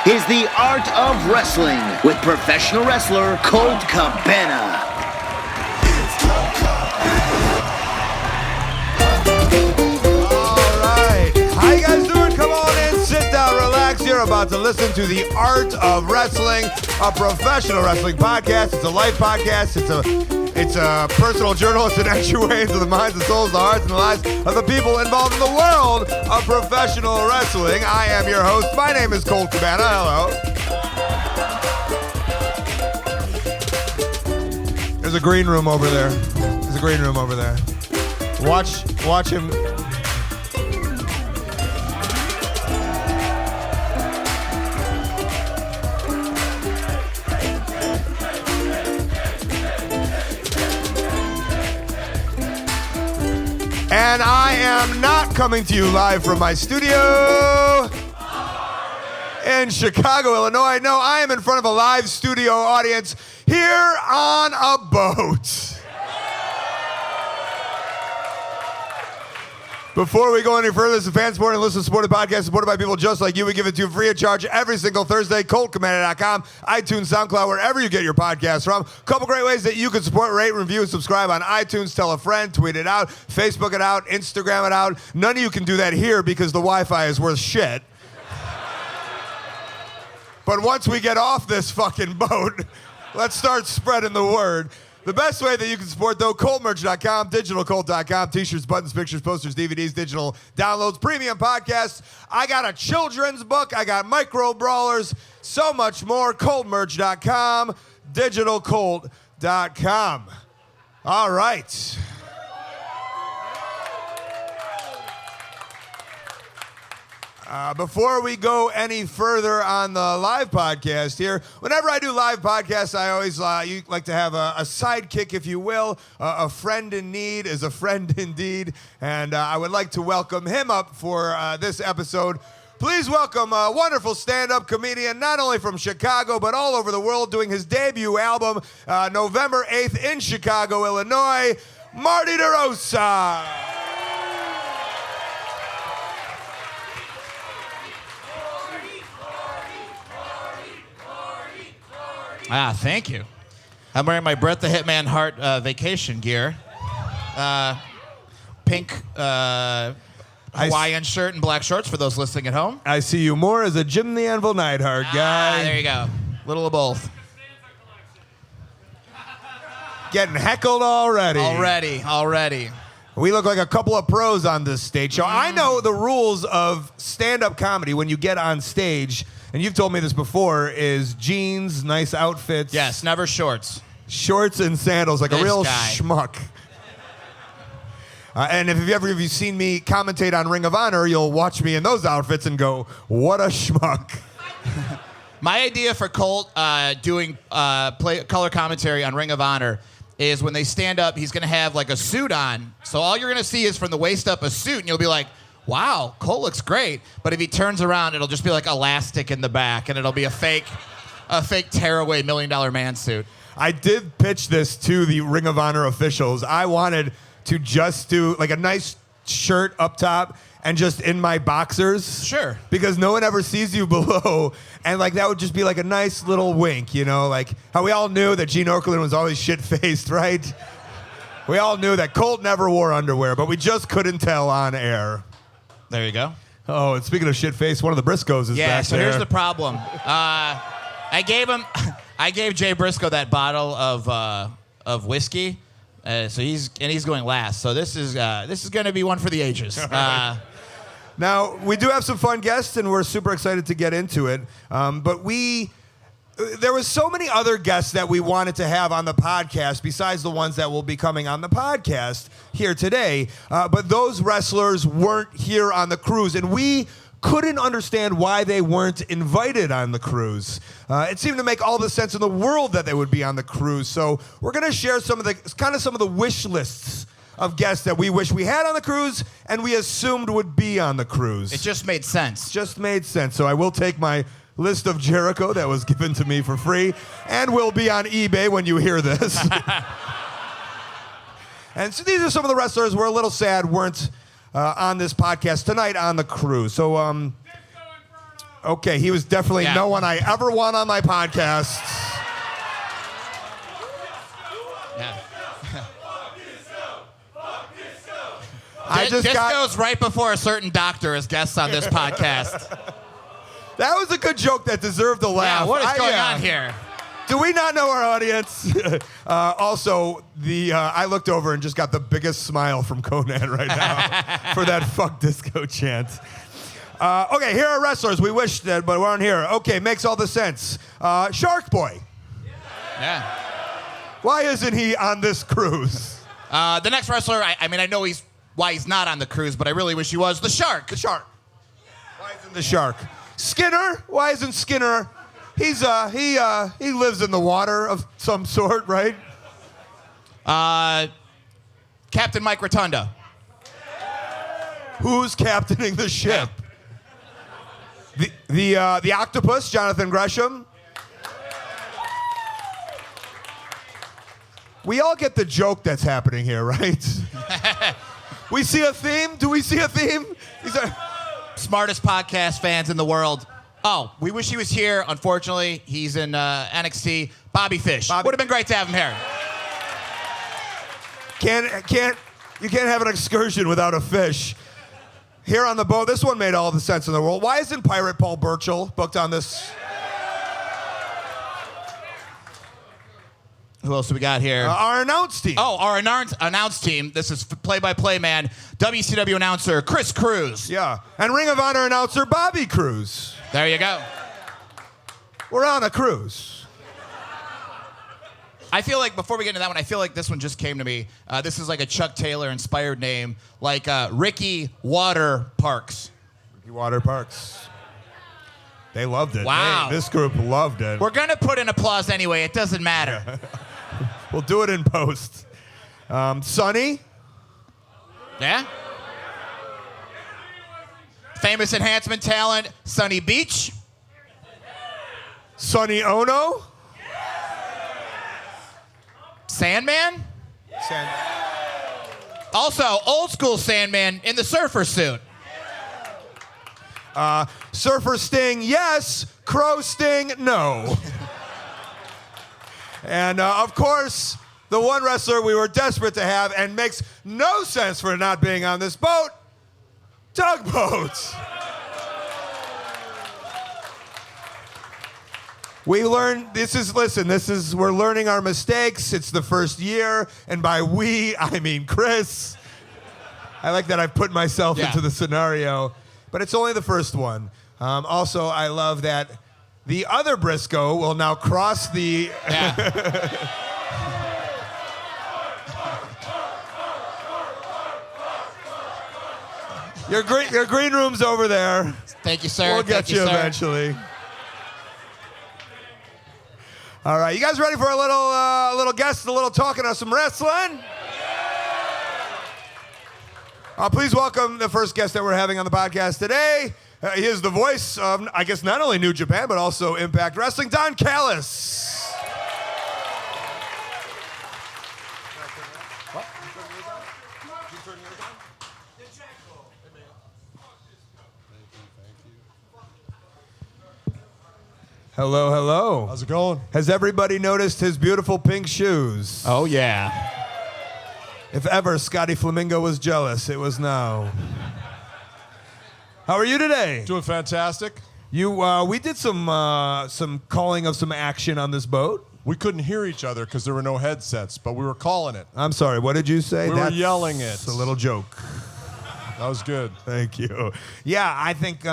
is The Art of Wrestling with professional wrestler Colt Cabana. All right. How you guys doing? Come on in, sit down, relax. You're about to listen to The Art of Wrestling, a professional wrestling podcast. It's a life podcast. It's a personal journal. It's an entry into the minds, the souls, the hearts, and the lives of the people involved in the world of professional wrestling. I am your host. My name is Colt Cabana. Hello. There's a green room over there. Watch him. And I am not coming to you live from my studio in Chicago, Illinois. No, I am in front of a live studio audience here on a boat. Before we go any further, this is a fan-supported and listener-supported podcast supported by people just like you. We give it to you free of charge every single Thursday. ColtCabana.com, iTunes, SoundCloud, wherever you get your podcasts from. A couple great ways that you can support, rate, review, and subscribe on iTunes. Tell a friend, tweet it out, Facebook it out, Instagram it out. None of you can do that here because the Wi-Fi is worth shit. But once we get off this fucking boat, let's start spreading the word. The best way that you can support, though, ColtMerch.com, DigitalColt.com, t-shirts, buttons, pictures, posters, DVDs, digital downloads, premium podcasts. I got a children's book. I got micro brawlers, so much more. ColtMerch.com, DigitalColt.com. All right. Before we go any further on the live podcast here, whenever I do live podcasts, I always like to have a sidekick, if you will. A friend in need is a friend indeed. And I would like to welcome him up for this episode. Please welcome a wonderful stand-up comedian, not only from Chicago, but all over the world, doing his debut album November 8th in Chicago, Illinois, Marty DeRosa. Thank you. I'm wearing my Bret the Hitman Hart vacation gear. Pink Hawaiian shirt and black shorts for those listening at home. I see you more as a Jim the Anvil Neidhart guy. There you go. Little of both. Getting heckled already. Already. We look like a couple of pros on this stage show. I know the rules of stand-up comedy when you get on stage, and you've told me this before, is jeans, nice outfits. Yes, never shorts. Shorts and sandals, like This a real guy. schmuck. And if you've seen me commentate on Ring of Honor, you'll watch me in those outfits and go, what a schmuck. My idea for Colt doing color commentary on Ring of Honor is when they stand up, he's going to have like a suit on. So all you're going to see is from the waist up a suit, and you'll be like, wow, Colt looks great. But if he turns around, it'll just be like elastic in the back, and it'll be a fake tearaway $1 million man suit. I did pitch this to the Ring of Honor officials. I wanted to just do like a nice shirt up top and just in my boxers. Sure. Because no one ever sees you below. And like that would just be like a nice little wink, you know? Like how we all knew that Gene Okerlund was always shit-faced, right? We all knew that Colt never wore underwear, but we just couldn't tell on air. There you go. Oh, and speaking of shit-faced, one of the Briscoes is back so there. here's the problem. I gave Jay Briscoe that bottle of whiskey, so he's going last. So this is going to be one for the ages. Now, we do have some fun guests, and we're super excited to get into it. But there was so many other guests that we wanted to have on the podcast besides the ones that will be coming on the podcast here today. But those wrestlers weren't here on the cruise, and we couldn't understand why they weren't invited on the cruise. It seemed to make all the sense in the world that they would be on the cruise. So we're going to share some of the wish lists of guests that we wish we had on the cruise and we assumed would be on the cruise. It just made sense. So I will take my list of Jericho that was given to me for free and will be on eBay when you hear this. And so these are some of the wrestlers we're a little sad weren't on this podcast tonight on the cruise. So Okay, he was definitely no one I ever want on my podcast. Yeah. This goes right before a certain doctor as guests on this podcast. That was a good joke that deserved a laugh. Yeah, what is going on here? Do we not know our audience? Also, I looked over and just got the biggest smile from Conan right now for that fuck disco chant. Okay, here are wrestlers. We wish that, but we're on here. Okay, makes all the sense. Shark Boy. Yeah. Why isn't he on this cruise? The next wrestler, I know why he's not on the cruise, but I really wish he was. The Shark. The Shark. Why isn't the Shark? Skinner. Why isn't Skinner? He lives in the water of some sort, right? Captain Mike Rotunda. Who's captaining the ship? The octopus, Jonathan Gresham. We all get the joke that's happening here, right? We see a theme? Do we see a theme? Smartest podcast fans in the world. Oh, we wish he was here. Unfortunately, he's in NXT. Bobby Fish. Would have been great to have him here. You can't have an excursion without a fish. Here on the boat, this one made all the sense in the world. Why isn't Pirate Paul Burchill booked on this? Who else do we got here? Our announce team. Oh, our announce team. This is play-by-play man, WCW announcer Chris Cruz. Yeah, and Ring of Honor announcer Bobby Cruz. There you go. We're on a cruise. I feel like, before we get into that one, I feel like this one just came to me. This is like a Chuck Taylor-inspired name, like Ricky Water Parks. Ricky Water Parks. They loved it. Wow. This group loved it. We're going to put in applause anyway. It doesn't matter. We'll do it in post. Sonny. Yeah? Famous enhancement talent, Sonny Beach. Sonny Ono. Sandman. Also, old school Sandman in the surfer suit. Surfer Sting, yes. Crow Sting, no. And of course, the one wrestler we were desperate to have and makes no sense for not being on this boat, Tugboat. We learned, we're learning our mistakes. It's the first year, and by we, I mean Chris. I like that I've put myself into the scenario, but it's only the first one. Also, I love that the other Briscoe will now cross the... Your green room's over there. Thank you, sir. We'll get you eventually. All right, you guys ready for a little guest, a little talking of some wrestling? Please welcome the first guest that we're having on the podcast today. He is the voice of, I guess, not only New Japan, but also Impact Wrestling, Don Callis. Hello, hello. How's it going? Has everybody noticed his beautiful pink shoes? Oh, yeah. If ever Scotty Flamingo was jealous, it was now. How are you today? Doing fantastic. We did some calling of some action on this boat. We couldn't hear each other because there were no headsets, but we were calling it. I'm sorry, what did you say? We were yelling it. It's a little joke. That was good. Thank you. Yeah, I think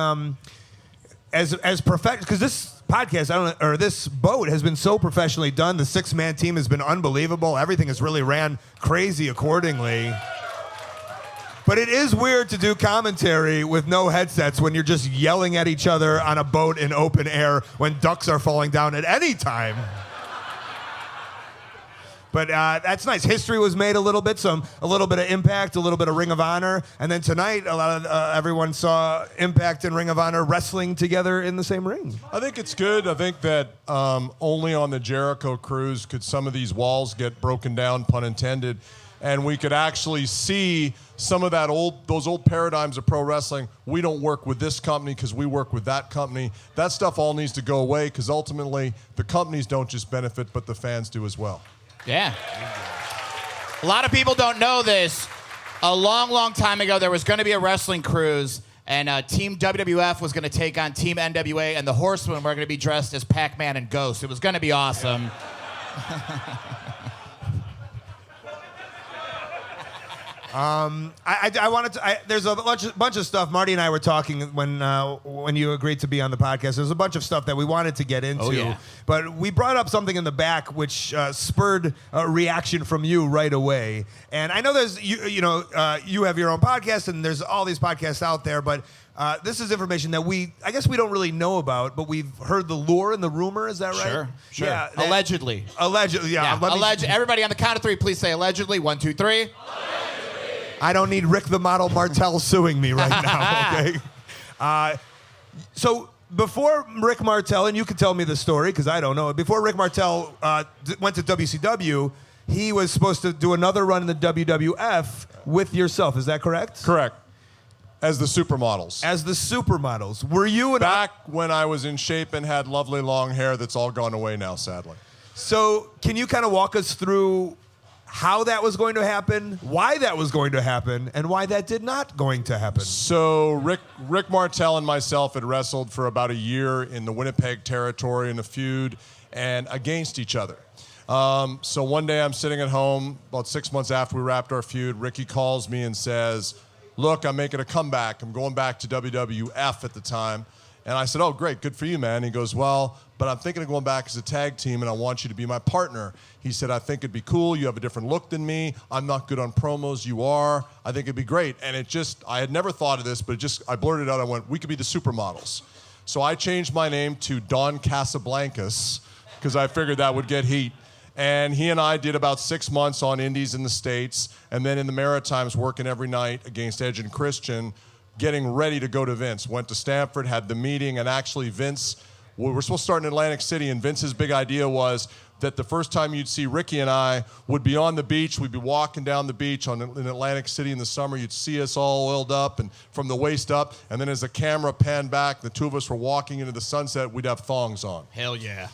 as perfect, because this podcast, this boat has been so professionally done. The 6-man team has been unbelievable. Everything has really ran crazy accordingly. But it is weird to do commentary with no headsets when you're just yelling at each other on a boat in open air when ducks are falling down at any time. But that's nice. History was made a little bit, a little bit of Impact, a little bit of Ring of Honor, and then tonight a lot of everyone saw Impact and Ring of Honor wrestling together in the same ring. I think it's good. I think that only on the Jericho cruise could some of these walls get broken down, pun intended. and we could actually see some of those old paradigms of pro wrestling. We don't work with this company because we work with that company. That stuff all needs to go away because ultimately the companies don't just benefit, but the fans do as well. Yeah. A lot of people don't know this. A long, long time ago, there was going to be a wrestling cruise, and Team WWF was going to take on Team NWA, and the Horsemen were going to be dressed as Pac-Man and Ghost. It was going to be awesome. I wanted to. There's a bunch of stuff. Marty and I were talking when you agreed to be on the podcast. There's a bunch of stuff that we wanted to get into. Oh, yeah. But we brought up something in the back which spurred a reaction from you right away. And I know there's you have your own podcast and there's all these podcasts out there, but this is information that I guess we don't really know about, but we've heard the lore and the rumor. Is that right? Sure. Yeah. Allegedly. Allegedly. Yeah. Everybody on the count of three, please say allegedly. 1, 2, 3. I don't need Rick the Model Martel suing me right now, okay? So before Rick Martel, and you can tell me the story because I don't know it, before Rick Martel went to WCW, he was supposed to do another run in the WWF with yourself. Is that correct? Correct. As the supermodels. As the supermodels. Were you back when I was in shape and had lovely long hair that's all gone away now, sadly. So can you kind of walk us through how that was going to happen, why that was going to happen, and why that did not going to happen? So Rick Martel and myself had wrestled for about a year in the Winnipeg territory in a feud and against each other. So one day I'm sitting at home, about 6 months after we wrapped our feud, Ricky calls me and says, look, I'm making a comeback. I'm going back to WWF at the time. And I said, oh, great, good for you, man. He goes, well, but I'm thinking of going back as a tag team, and I want you to be my partner. He said, I think it'd be cool. You have a different look than me. I'm not good on promos. You are. I think it'd be great. And I had never thought of this, but I blurted out. I went, we could be the supermodels. So I changed my name to Don Casablancas because I figured that would get heat. And he and I did about 6 months on indies in the States, and then in the Maritimes working every night against Edge and Christian, getting ready to go to Vince. Went to Stamford, had the meeting, and actually Vince, we were supposed to start in Atlantic City, and Vince's big idea was that the first time you'd see Ricky and I would be on the beach. We'd be walking down the beach in Atlantic City in the summer. You'd see us all oiled up and from the waist up, and then as the camera panned back, the two of us were walking into the sunset, we'd have thongs on. Hell yeah.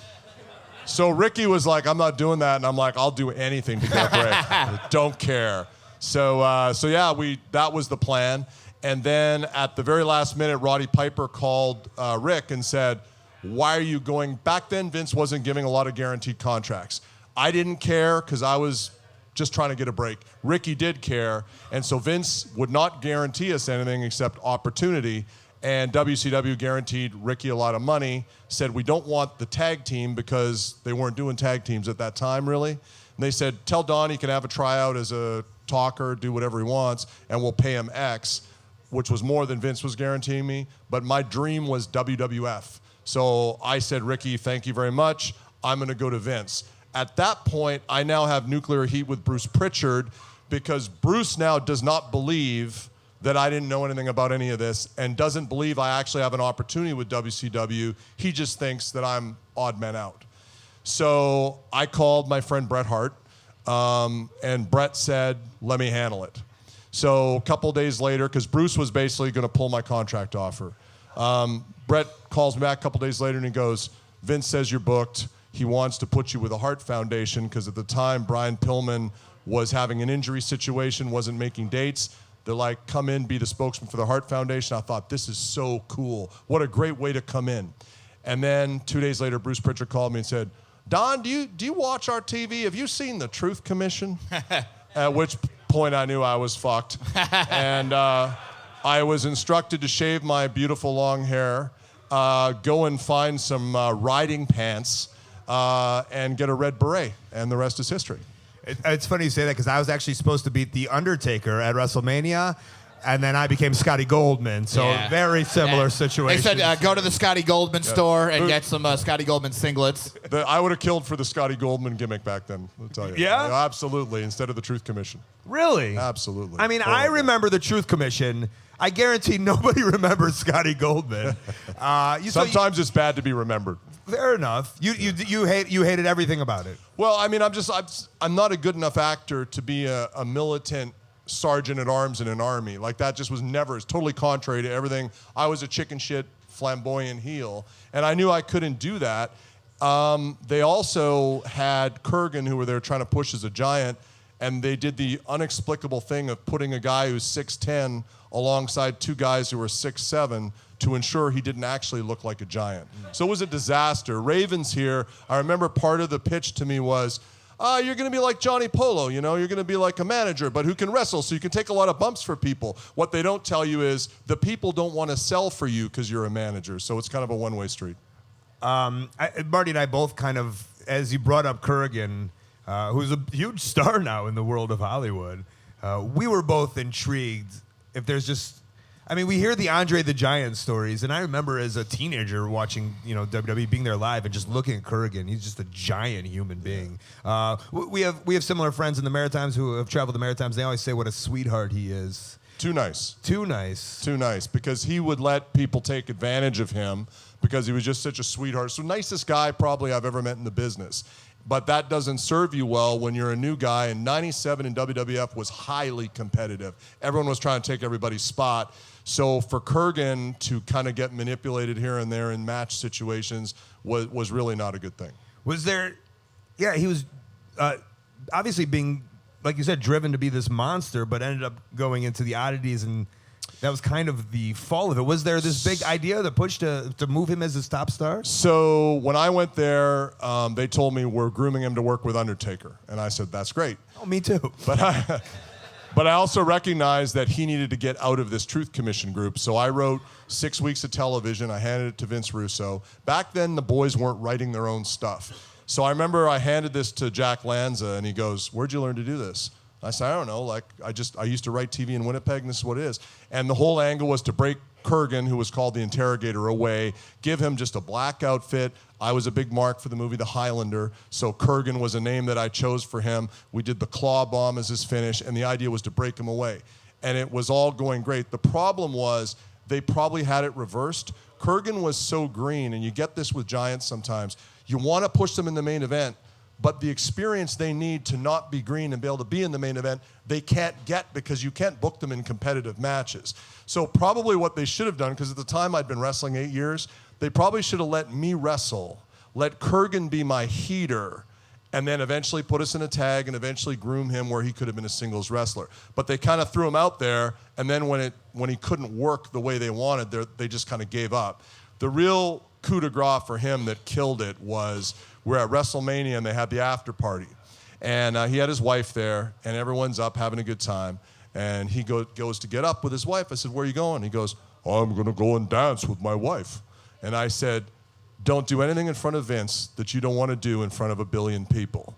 So Ricky was like, I'm not doing that, and I'm like, I'll do anything to get a break. Don't care. So yeah, that was the plan. And then at the very last minute, Roddy Piper called Rick and said, why are you going? Back then, Vince wasn't giving a lot of guaranteed contracts. I didn't care because I was just trying to get a break. Ricky did care, and so Vince would not guarantee us anything except opportunity, and WCW guaranteed Ricky a lot of money, said we don't want the tag team because they weren't doing tag teams at that time, really. And they said, tell Don he can have a tryout as a talker, do whatever he wants, and we'll pay him X, which was more than Vince was guaranteeing me. But my dream was WWF. So I said, Ricky, thank you very much. I'm going to go to Vince. At that point, I now have nuclear heat with Bruce Pritchard because Bruce now does not believe that I didn't know anything about any of this and doesn't believe I actually have an opportunity with WCW. He just thinks that I'm odd man out. So I called my friend Bret Hart, and Bret said, let me handle it. So a couple days later, because Bruce was basically going to pull my contract offer, Bret calls me back a couple days later and he goes, Vince says you're booked. He wants to put you with the Hart Foundation because at the time Brian Pillman was having an injury situation, wasn't making dates. They're like, come in, be the spokesman for the Hart Foundation. I thought, this is so cool. What a great way to come in. And then 2 days later, Bruce Pritchard called me and said, Don, do you watch our TV? Have you seen the Truth Commission? At which point I knew I was fucked. And I was instructed to shave my beautiful long hair, go and find some riding pants, and get a red beret. And the rest is history. It's funny you say that because I was actually supposed to beat The Undertaker at WrestleMania, and then I became Scotty Goldman. So very similar situation. They said go to the Scotty Goldman store and get some Scotty Goldman singlets. I would have killed for the Scotty Goldman gimmick back then, I'll tell you. Yeah? Absolutely, instead of the Truth Commission. Really? Absolutely. I mean, I remember the Truth Commission. I guarantee nobody remembers Scotty Goldman. Sometimes it's bad to be remembered. Fair enough. You hated everything about it. Well, I mean, I'm not a good enough actor to be a militant sergeant at arms in an army. Like that just was never. It's totally contrary to everything. I was a chicken shit flamboyant heel, and I knew I couldn't do that. They also had Kurgan, who were there trying to push as a giant, and they did the inexplicable thing of putting a guy who's 6'10" alongside two guys who were 6'7" to ensure he didn't actually look like a giant. So it was a disaster. Raven's here. I remember part of the pitch to me was, you're going to be like Johnny Polo, you know? You're going to be like a manager, but who can wrestle, so you can take a lot of bumps for people. What they don't tell you is the people don't want to sell for you because you're a manager. So it's kind of a one-way street. Marty and I both kind of, as you brought up Kurgan, who's a huge star now in the world of Hollywood, we were both intrigued if there's just... I mean, we hear the Andre the Giant stories, and I remember as a teenager watching, WWE, being there live and just looking at Kurgan. He's just a giant human being. We have similar friends in the Maritimes who have traveled the Maritimes. They always say what a sweetheart he is. Too nice. Too nice. Too nice, because he would let people take advantage of him because he was just such a sweetheart. So nicest guy probably I've ever met in the business. But that doesn't serve you well when you're a new guy, and 97 in WWF was highly competitive. Everyone was trying to take everybody's spot. So for Kurgan to kind of get manipulated here and there in match situations was really not a good thing. Was there... Yeah, he was obviously being, like you said, driven to be this monster, but ended up going into the oddities, and that was kind of the fall of it. Was there this big idea, the push to move him as his top star? So when I went there, they told me we're grooming him to work with Undertaker. And I said, that's great. Oh, me too. But I also recognized that he needed to get out of this Truth Commission group. So I wrote 6 weeks of television. I handed it to Vince Russo. Back then, the boys weren't writing their own stuff. So I remember I handed this to Jack Lanza, and he goes, where'd you learn to do this? I said, I don't know. I used to write TV in Winnipeg, and this is what it is. And the whole angle was to break Kurgan, who was called the Interrogator, away, give him just a black outfit. I was a big mark for the movie The Highlander, so Kurgan was a name that I chose for him. We did the claw bomb as his finish, and the idea was to break him away. And it was all going great. The problem was they probably had it reversed. Kurgan was so green, and you get this with giants sometimes. You want to push them in the main event, but the experience they need to not be green and be able to be in the main event, they can't get because you can't book them in competitive matches. So probably what they should have done, because at the time I'd been wrestling 8 years, they probably should have let me wrestle, let Kurgan be my heater, and then eventually put us in a tag and eventually groom him where he could have been a singles wrestler. But they kind of threw him out there, and then when he couldn't work the way they wanted, they just kind of gave up. The real coup de grace for him that killed it was we're at WrestleMania and they had the after party. And he had his wife there, and everyone's up having a good time. And he goes to get up with his wife. I said, where are you going? He goes, I'm going to go and dance with my wife. And I said, don't do anything in front of Vince that you don't want to do in front of 1 billion people.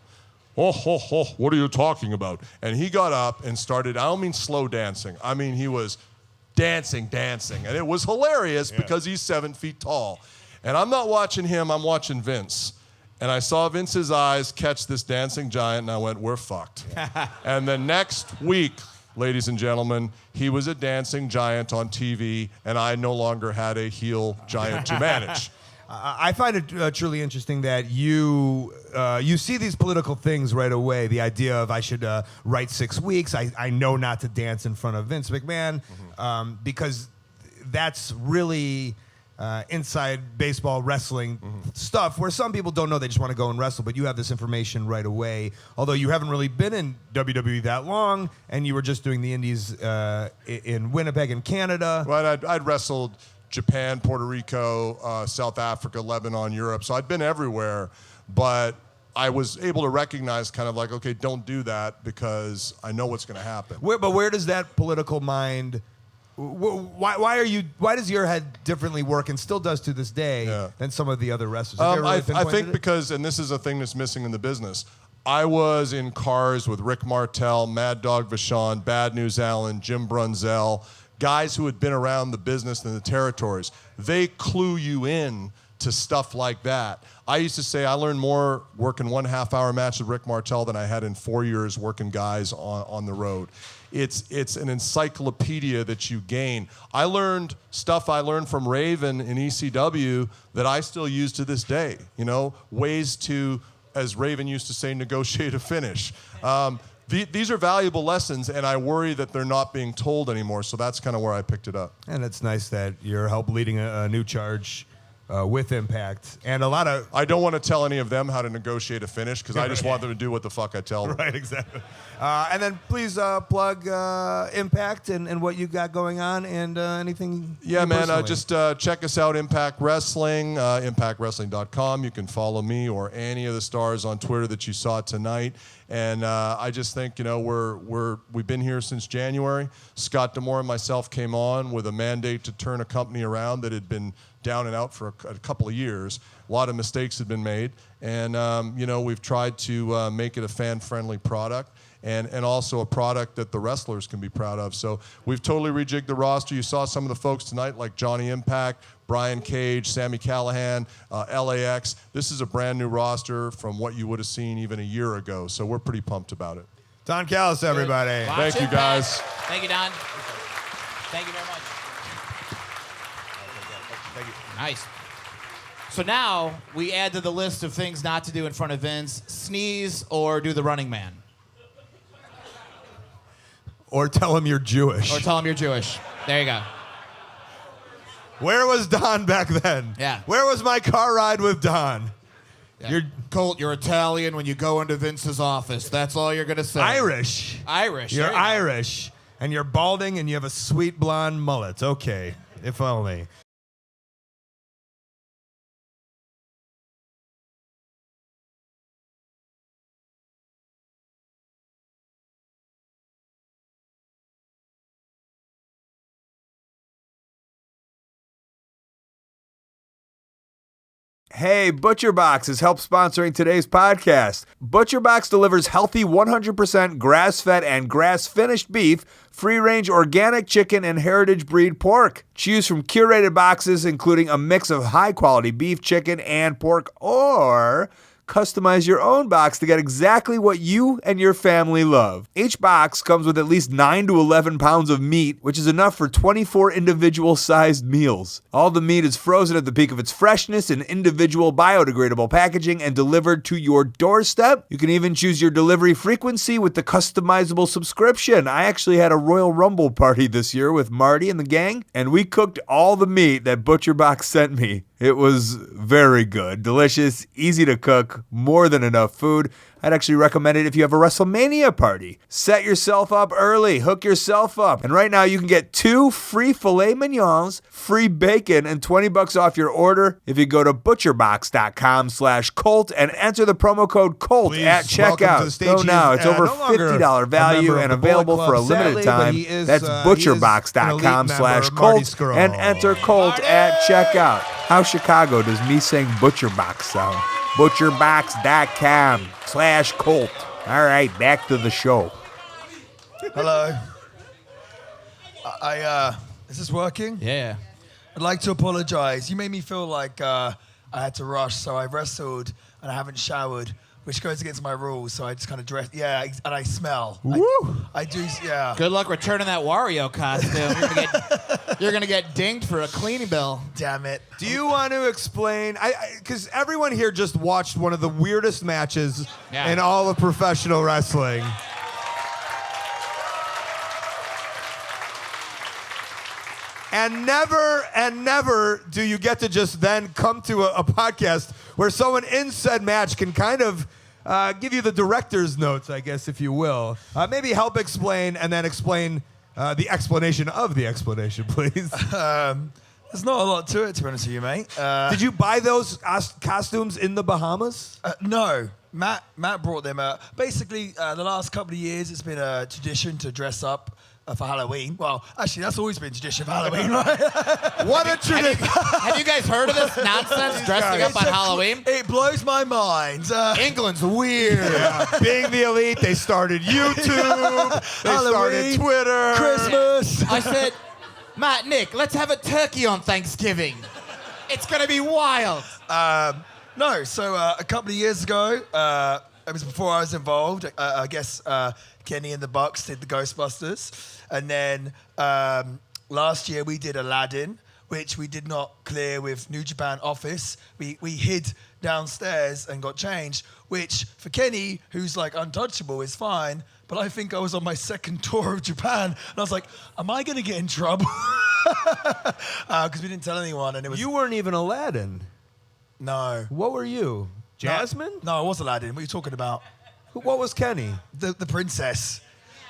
What are you talking about? And he got up and started, I don't mean slow dancing. I mean, he was dancing. And it was hilarious because he's 7 feet tall. And I'm not watching him, I'm watching Vince. And I saw Vince's eyes catch this dancing giant, and I went, we're fucked. And the next week, ladies and gentlemen, he was a dancing giant on TV, and I no longer had a heel giant to manage. I find it truly interesting that you see these political things right away. The idea of I should write 6 weeks. I know not to dance in front of Vince McMahon because that's really inside baseball wrestling stuff where some people don't know, they just want to go and wrestle, but you have this information right away. Although you haven't really been in WWE that long, and you were just doing the indies in Winnipeg and Canada. Right, I'd wrestled Japan, Puerto Rico, South Africa, Lebanon, Europe. So I'd been everywhere, but I was able to recognize kind of like, okay, don't do that because I know what's going to happen. But where does that political mind... Why does your head differently work, and still does to this day, than some of the other wrestlers? I think because, and this is a thing that's missing in the business, I was in cars with Rick Martel, Mad Dog Vachon, Bad News Allen, Jim Brunzell, guys who had been around the business and the territories. They clue you in to stuff like that. I used to say I learned more working 1.5 hour match with Rick Martel than I had in 4 years working guys on the road. It's an encyclopedia that you gain. I learned stuff I learned from Raven in ECW that I still use to this day. You know, ways to, as Raven used to say, negotiate a finish. These are valuable lessons, and I worry that they're not being told anymore. So that's kind of where I picked it up. And it's nice that you're help leading a new charge with Impact, and a lot of... I don't want to tell any of them how to negotiate a finish because I just want them to do what the fuck I tell them. Right, exactly. And then please plug Impact and what you got going on and anything. Yeah, man, just check us out, Impact Wrestling, impactwrestling.com. You can follow me or any of the stars on Twitter that you saw tonight. And I just think, you know, we've been here since January. Scott D'Amore and myself came on with a mandate to turn a company around that had been down and out for a couple of years. A lot of mistakes had been made. And, you know, we've tried to make it a fan-friendly product and also a product that the wrestlers can be proud of. So we've totally rejigged the roster. You saw some of the folks tonight like Johnny Impact, Brian Cage, Sami Callihan, LAX. This is a brand new roster from what you would have seen even a year ago. So we're pretty pumped about it. Don Callis, everybody. Thank you, guys. Thank you, Don. Thank you very much. Thank you. Nice. So now we add to the list of things not to do in front of Vince: sneeze or do the Running Man. Or tell him you're Jewish. Or tell him you're Jewish. There you go. Where was Don back then? Yeah. Where was my car ride with Don? Yeah. Colt, you're Italian when you go into Vince's office. That's all you're going to say. Irish. Irish. You're there you go. Irish. And you're balding and you have a sweet blonde mullet. Okay. If only. Hey, ButcherBox has helped sponsoring today's podcast. ButcherBox delivers healthy 100% grass-fed and grass-finished beef, free-range organic chicken, and heritage breed pork. Choose from curated boxes including a mix of high-quality beef, chicken, and pork, or customize your own box to get exactly what you and your family love. Each box comes with at least 9 to 11 pounds of meat, which is enough for 24 individual-sized meals. All the meat is frozen at the peak of its freshness in individual biodegradable packaging and delivered to your doorstep. You can even choose your delivery frequency with the customizable subscription. I actually had a Royal Rumble party this year with Marty and the gang, and we cooked all the meat that ButcherBox sent me. It was very good, delicious, easy to cook, more than enough food. I'd actually recommend it if you have a WrestleMania party. Set yourself up early, hook yourself up. And right now you can get 2 free filet mignons, free bacon, and $20 off your order if you go to butcherbox.com/Colt and enter the promo code Colt Please, at checkout. Go now. It's over $50 value and available for a limited time. That's butcherbox.com/Colt and enter Colt at checkout. How Chicago does me saying ButcherBox sound? butcherbox.com/Colt. All right, back to the show. Hello. Is this working? Yeah. I'd like to apologize. You made me feel like I had to rush, so I wrestled and I haven't showered, which goes against my rules, so I just kind of dress. Yeah, and I smell. I do, yeah. Good luck returning that Wario costume. You're gonna get dinged for a cleaning bill. Damn it. Do you want to explain? Because everyone here just watched one of the weirdest matches in all of professional wrestling. And never do you get to just then come to a podcast where someone in said match can kind of give you the director's notes, I guess, if you will. Maybe help explain and then explain the explanation of the explanation, please. There's not a lot to it, to be honest with you, mate. Did you buy those costumes in the Bahamas? No. Matt brought them. Basically, the last couple of years, it's been a tradition to dress up for Halloween. Well, actually, that's always been tradition for Halloween, right? What a tradition! Have you guys heard of this nonsense, dressing up on Halloween? It blows my mind. England's weird. Yeah. Being the elite, they started YouTube, they started Twitter. Christmas. I said, Matt, Nick, let's have a turkey on Thanksgiving. It's gonna be wild. No, so a couple of years ago, it was before I was involved. I guess Kenny and the Bucks did the Ghostbusters, and then last year we did Aladdin, which we did not clear with New Japan office. We hid downstairs and got changed, which for Kenny, who's like untouchable, is fine. But I think I was on my second tour of Japan, and I was like, am I going to get in trouble? Because we didn't tell anyone, and it was... You weren't even Aladdin. No. What were you? Jasmine? No, I was Aladdin. What are you talking about? What was Kenny? The princess.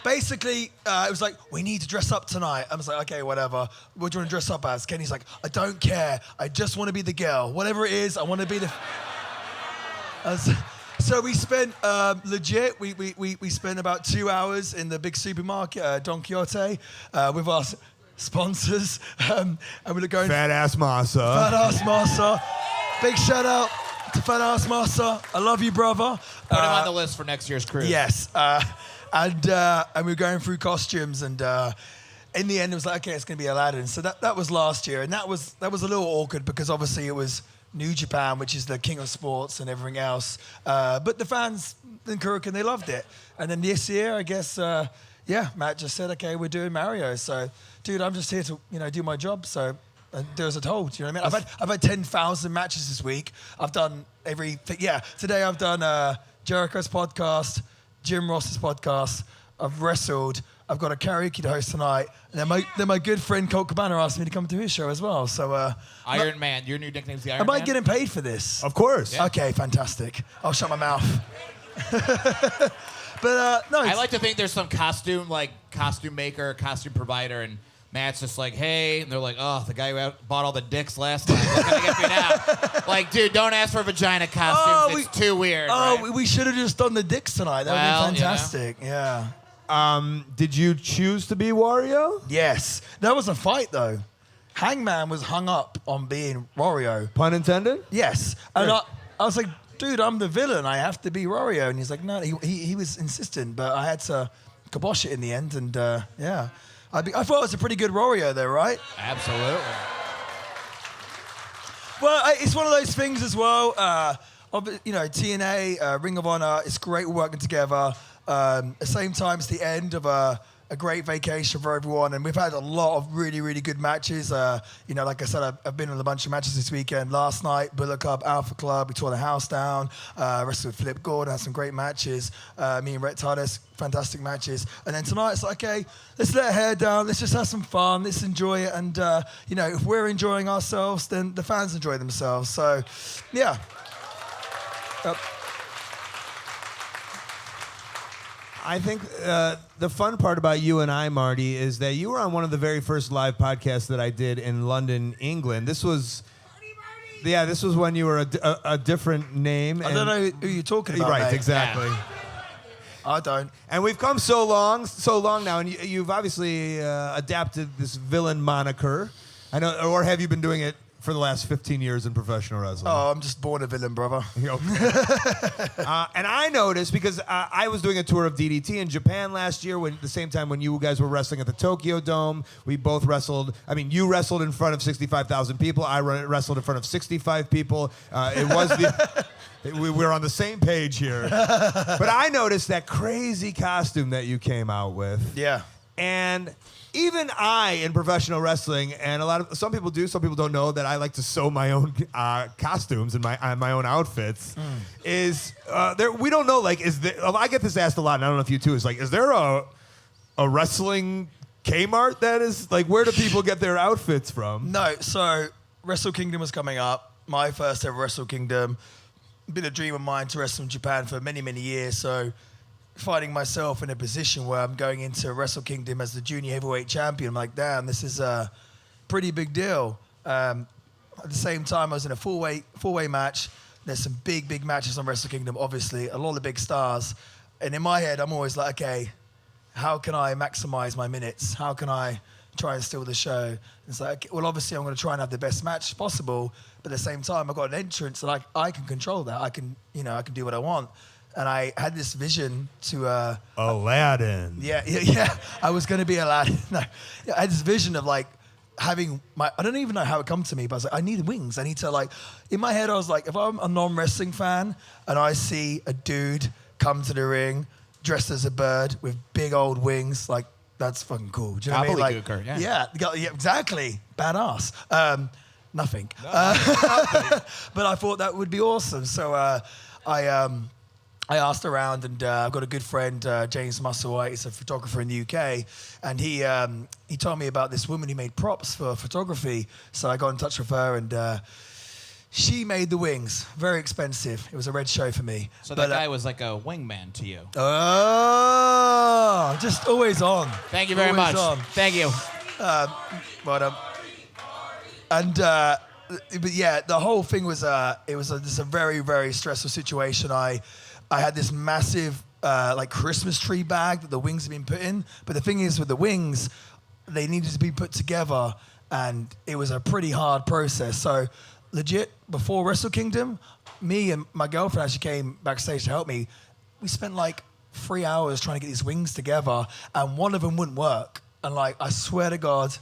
Basically, it was like, we need to dress up tonight. I was like, okay, whatever. What do you want to dress up as? Kenny's like, I don't care. I just want to be the girl. Whatever it is, I want to be the... So we spent, legit, we spent about 2 hours in the big supermarket, Don Quixote, with our sponsors. And we were going... Fat Ass Massa. Fat Ass Massa. Big shout out to Fat Ass Massa. I love you, brother. Put him on the list for next year's cruise. Yes. And we were going through costumes, and in the end, it was like, okay, it's going to be Aladdin. So that was last year, and that was a little awkward because obviously it was New Japan, which is the king of sports and everything else. But the fans in Kurokan, they loved it. And then this year, I guess, Matt just said, okay, we're doing Mario. So, dude, I'm just here to do my job. So. Do as I told, you know what I mean? I've had 10,000 matches this week. I've done everything. Yeah, today I've done Jericho's podcast, Jim Ross's podcast. I've wrestled. I've got a karaoke to host tonight. And then my good friend Colt Cabana asked me to come to his show as well. So Iron Man. Your new nickname's the Iron am Man? I getting paid for this? Of course. Yeah. Okay, fantastic. I'll shut my mouth. But no. I like to think there's some costume maker, costume provider, and Matt's just like, hey, and they're like, oh, the guy who bought all the dicks last time. What can I get for you now? Like, dude, don't ask for vagina costumes. It's too weird. Oh, right? we should have just done the dicks tonight. That would be fantastic. Yeah. Did you choose to be Wario? Yes. That was a fight, though. Hangman was hung up on being Wario. Pun intended? Yes. And I was like, dude, I'm the villain. I have to be Wario. And he's like, no, he was insistent, but I had to kibosh it in the end. And yeah. I thought it was a pretty good Wario, though, right? Absolutely. Well, it's one of those things as well. TNA, Ring of Honor, it's great working together. At the same time, it's the end of a great vacation for everyone, and we've had a lot of really, really good matches. Like I said, I've been in a bunch of matches this weekend. Last night, Bullet Club, Alpha Club, we tore the house down. Wrestled with Flip Gordon, had some great matches. Me and Rhett Titus, fantastic matches. And then tonight, it's like, okay, let's let our hair down. Let's just have some fun. Let's enjoy it. And, if we're enjoying ourselves, then the fans enjoy themselves. So, yeah. I think the fun part about you and I, Marty, is that you were on one of the very first live podcasts that I did in London, England. This was... Yeah, this was when you were a different name. I don't know who you're talking about, Right, mate. exactly. Yeah. I don't. And we've come so long now, and you've obviously adapted this villain moniker. I know, or have you been doing it for the last 15 years in professional wrestling? Oh, I'm just born a villain, brother. And I noticed, because I was doing a tour of DDT in Japan last year, the same time when you guys were wrestling at the Tokyo Dome. We both wrestled. I mean, you wrestled in front of 65,000 people. I wrestled in front of 65 people. It was we were on the same page here. But I noticed that crazy costume that you came out with. Yeah. And even I, in professional wrestling, and some people do, some people don't know that I like to sew my own costumes and my own outfits. We don't know, like, I get this asked a lot, and I don't know if you too, is there a wrestling Kmart that is, like, where do people get their outfits from? No, so Wrestle Kingdom was coming up. My first ever Wrestle Kingdom. Been a dream of mine to wrestle in Japan for many, many years, so finding myself in a position where I'm going into Wrestle Kingdom as the junior heavyweight champion, I'm like, damn, this is a pretty big deal. At the same time, I was in a four-way match. There's some big matches on Wrestle Kingdom, obviously, a lot of big stars. And in my head, I'm always like, okay, how can I maximize my minutes? How can I try and steal the show? It's like, well, obviously, I'm going to try and have the best match possible, but at the same time, I've got an entrance that I can control that. I can do what I want. And I had this vision to... Aladdin. Yeah. I was going to be Aladdin. No, I had this vision of, like, having I don't even know how it come to me, but I was like, I need wings. I need to like, in my head, I was like, if I'm a non-wrestling fan and I see a dude come to the ring dressed as a bird with big old wings, like, that's fucking cool. Do you know what I mean? Like, yeah. Yeah, exactly. Badass. Nothing. But I thought that would be awesome. So I asked around, and I've got a good friend, James Musselwhite. He's a photographer in the UK, and he told me about this woman who made props for photography. So I got in touch with her, and she made the wings. Very expensive. It was a red show for me. So that guy was like a wingman to you. Oh, just always on. Thank you very much. Thank you. But yeah, the whole thing was just a very, very stressful situation. I had this massive like Christmas tree bag that the wings had been put in. But the thing is, with the wings, they needed to be put together, and it was a pretty hard process. So legit, before Wrestle Kingdom, me and my girlfriend actually came backstage to help me. We spent like 3 hours trying to get these wings together, and one of them wouldn't work. And like, I swear to God,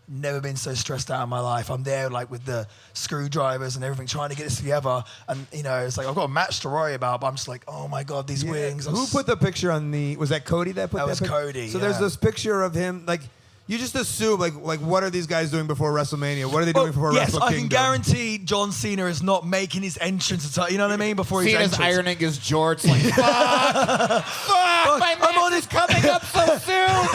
never been so stressed out in my life. I'm there like with the screwdrivers and everything, trying to get this together. And you know, it's like I've got a match to worry about, but I'm just like, oh my God, these wings. Who put the picture on the? Was that Cody that put that? That was Cody. So there's this picture of him. Like, you just assume like what are these guys doing before WrestleMania? What are they doing before Wrestle Kingdom? Yes, I can guarantee John Cena is not making his entrance. You know what I mean? Before his Cena's entrance. ironing his jorts like, fuck, my match is coming up so soon.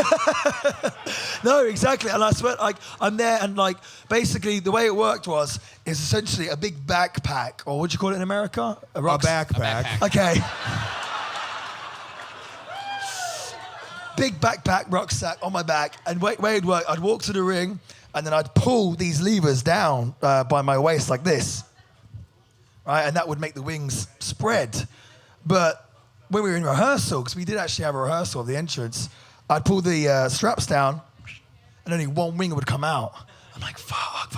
No, exactly. And I swear, like, I'm there, and like, basically, the way it worked is essentially a big backpack, or what do you call it in America? A backpack. Okay. Big backpack, rucksack on my back, and way it'd work, I'd walk to the ring, and then I'd pull these levers down by my waist like this, right? And that would make the wings spread. But when we were in rehearsal, because we did actually have a rehearsal of the entrance, I'd pull the straps down, and only one wing would come out. I'm like, fuck.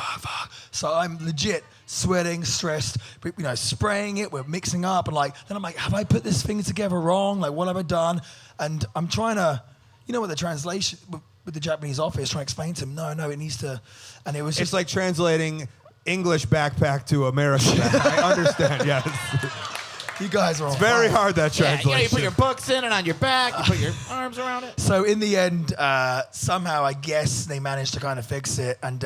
So I'm legit sweating, stressed, you know, spraying it, we're mixing up, and like, then I'm like, have I put this thing together wrong? Like, what have I done? And I'm trying to, you know, with the translation, with the Japanese office, trying to explain to him, no, it needs to, and it was just... It's like translating English backpack to American backpack. I understand, yes. You guys are on very fire. hard, that translation. Yeah, you put your books in and on your back, you put your arms around it. So in the end, somehow I guess they managed to kind of fix it. And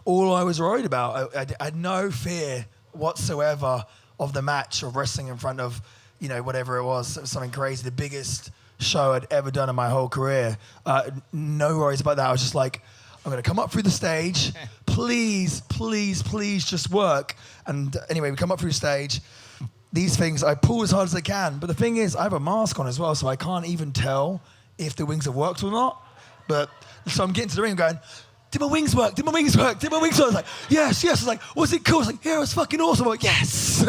all I was worried about, I had no fear whatsoever of the match, of wrestling in front of, you know, whatever it was, something crazy, the biggest show I'd ever done in my whole career. No worries about that. I was just like, I'm going to come up through the stage. Please just work. And anyway, we come up through the stage. These things, I pull as hard as I can. But the thing is, I have a mask on as well, so I can't even tell if the wings have worked or not. But so I'm getting to the ring going, did my wings work? Did my wings work? Did my wings work? I was like, yes. I was like, was it cool? I was like, yeah, it was fucking awesome. I'm like, yes.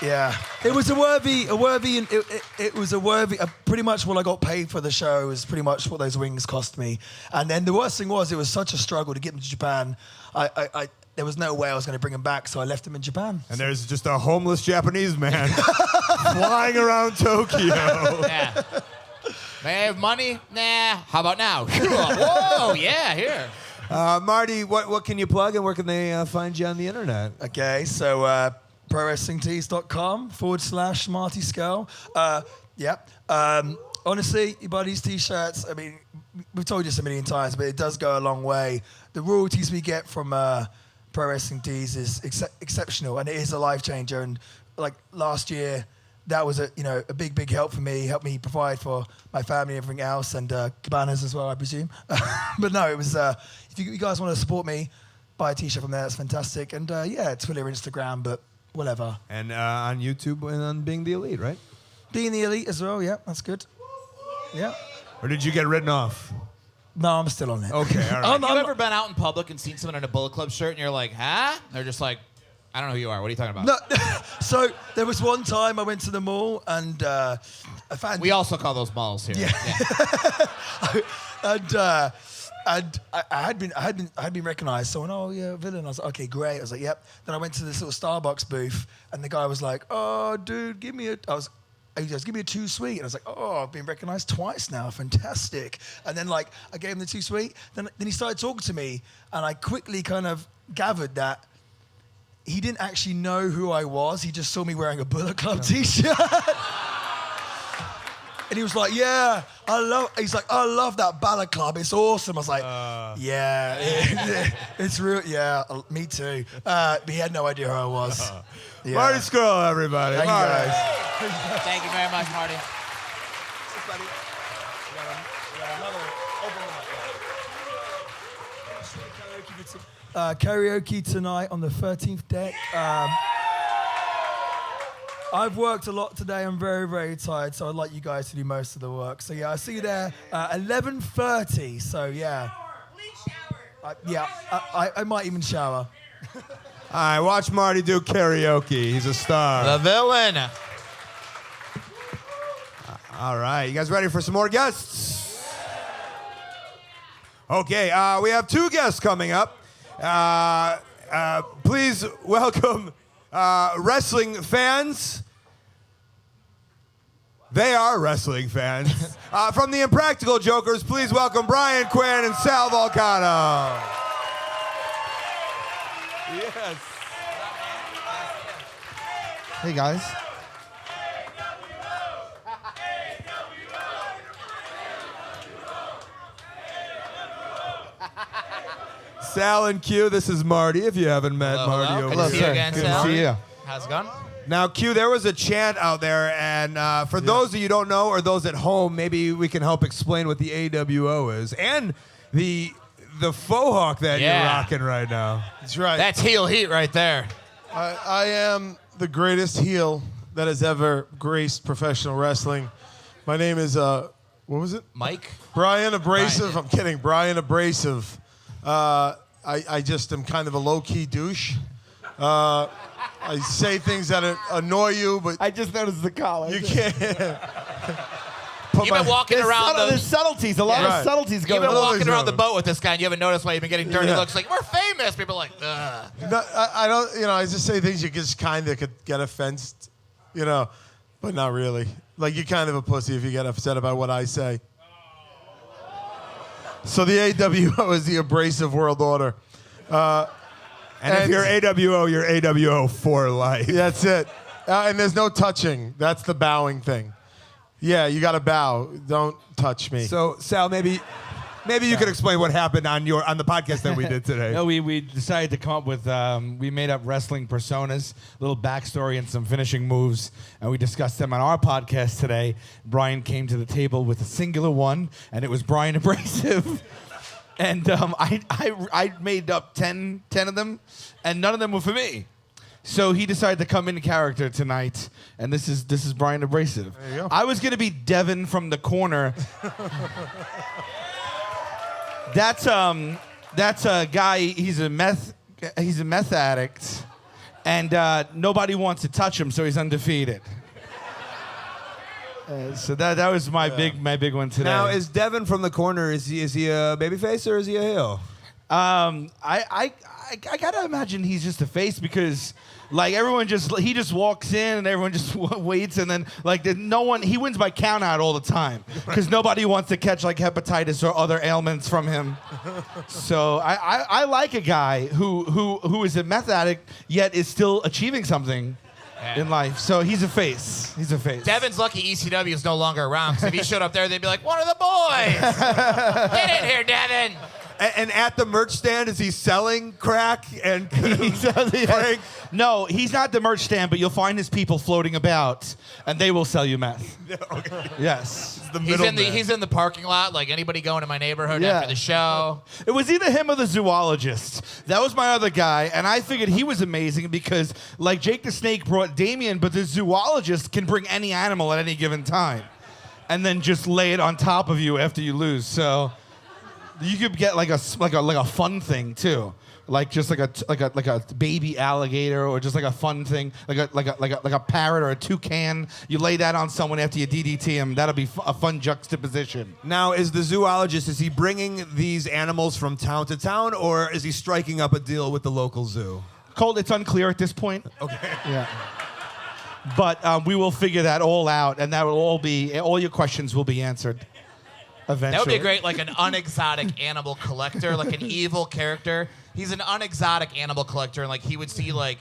Yeah, it was pretty much what I got paid for the show was pretty much what those wings cost me. And then the worst thing was, it was such a struggle to get them to Japan. There was no way I was going to bring them back, so I left them in Japan. And there's just a homeless Japanese man flying around Tokyo. Yeah. They have money? Nah. How about now? Whoa, yeah, here. Marty, what can you plug, and where can they find you on the internet? Okay, so prowrestlingtees.com/Marty Scrull. Honestly, you buy these t-shirts, I mean, we've told you this a million times, but it does go a long way. The royalties we get from Pro Wrestling Tees is exceptional, and it is a life changer. And like last year, that was a big help for me. Helped me provide for my family and everything else, and Cabanas as well, I presume. But no, it was. If you guys want to support me, buy a t-shirt from there. That's fantastic. And Twitter, Instagram, but whatever. And on YouTube and on Being the Elite, right? Being the Elite as well. Yeah, that's good. Yeah. Or did you get written off? No, I'm still on it. Okay, all right. Have you ever been out in public and seen someone in a Bullet Club shirt and you're like, huh? And they're just like, I don't know who you are. What are you talking about? No. So there was one time I went to the mall and I found... We also call those malls here. Yeah. And I had been recognised. Someone, oh yeah, villain. I was like, okay, great. I was like, yep. Then I went to this little Starbucks booth, and the guy was like, oh, dude, give me a. he goes, give me a 2 sweet. And I was like, oh, I've been recognized twice now. Fantastic. And then like I gave him the 2 sweet. Then he started talking to me, and I quickly kind of gathered that he didn't actually know who I was. He just saw me wearing a Bullet Club t-shirt. And he was like, yeah, I love that Ballet Club. It's awesome. I was like, yeah, it's real. Yeah, me too. But he had no idea who I was. Yeah. Marty Scrull, everybody. Thank you guys. Thank you very much, Marty. Karaoke tonight on the 13th deck. I've worked a lot today. I'm very, very tired, so I'd like you guys to do most of the work. So yeah, I'll see you there 11:30. So yeah. I might even shower. All right, watch Marty do karaoke. He's a star. The villain. All right, you guys ready for some more guests? Okay, we have 2 guests coming up. Please welcome wrestling fans. They are wrestling fans. From the Impractical Jokers, please welcome Brian Quinn and Sal Volcano. Yes. Hey, guys. Sal and Q, this is Marty, if you haven't met Marty over Hello, here. sir. again, Good Sal. to see you. How's it going? Now, Q, there was a chant out there, and for those of you who don't know, or those at home, maybe we can help explain what the AWO is, and the faux hawk that you're rocking right now. That's right. That's heel heat right there. I am the greatest heel that has ever graced professional wrestling. My name is, what was it? Mike? Brian Abrasive. I'm kidding. Brian Abrasive. I just am kind of a low-key douche. I say things that annoy you, but I just noticed the collar. you can't. You've been walking around There's subtleties, a lot Right. of subtleties You've going been on. walking around the boat with this guy, and you haven't noticed why you've been getting dirty Yeah. looks like, we're famous. People are like, ugh. No, I don't, I just say things you just kind of could get offensed, but not really. Like, you're kind of a pussy if you get upset about what I say. So the AWO is the Abrasive World Order. And if you're AWO, you're AWO for life. That's it. And there's no touching. That's the bowing thing. Yeah, you got to bow. Don't touch me. So, Sal, maybe you could explain what happened on the podcast that we did today. No, we decided to come up with, we made up wrestling personas, a little backstory and some finishing moves, and we discussed them on our podcast today. Brian came to the table with a singular one, and it was Brian Abrasive. And I made up 10 of them, and none of them were for me. So he decided to come into character tonight, and this is Brian Abrasive. There you go. I was gonna be Devin from the corner. That's a guy. He's a meth addict, and nobody wants to touch him, so he's undefeated. So that was my big one today. Now, is Devin from the corner? Is he a babyface or is he a heel? I gotta imagine he's just a face because like he just walks in and everyone just waits and then like he wins by count out all the time because nobody wants to catch like hepatitis or other ailments from him. So I like a guy who is a meth addict yet is still achieving something in life. So he's a face. He's a face. Devin's lucky ECW is no longer around, because if he showed up there, they'd be like, one of the boys. Get in here, Devin. And at the merch stand, is he selling crack and Yeah. No, he's not the merch stand, but you'll find his people floating about, and they will sell you meth. Okay. Yes. He's in the parking lot, like anybody going to my neighborhood Yeah. after the show. It was either him or the zoologist. That was my other guy, and I figured he was amazing because, like Jake the Snake brought Damien, but the zoologist can bring any animal at any given time, and then just lay it on top of you after you lose. So you could get like a fun thing too, like just like a baby alligator or just like a fun thing, like a parrot or a toucan. You lay that on someone after you DDT him. That'll be a fun juxtaposition. Now, is the zoologist, is he bringing these animals from town to town, or is he striking up a deal with the local zoo? Colt, it's unclear at this point. Okay. Yeah. But we will figure that all out, and that will all your questions will be answered eventually. That would be great, like an unexotic animal collector, like an evil character. He's an unexotic animal collector, and like he would see like,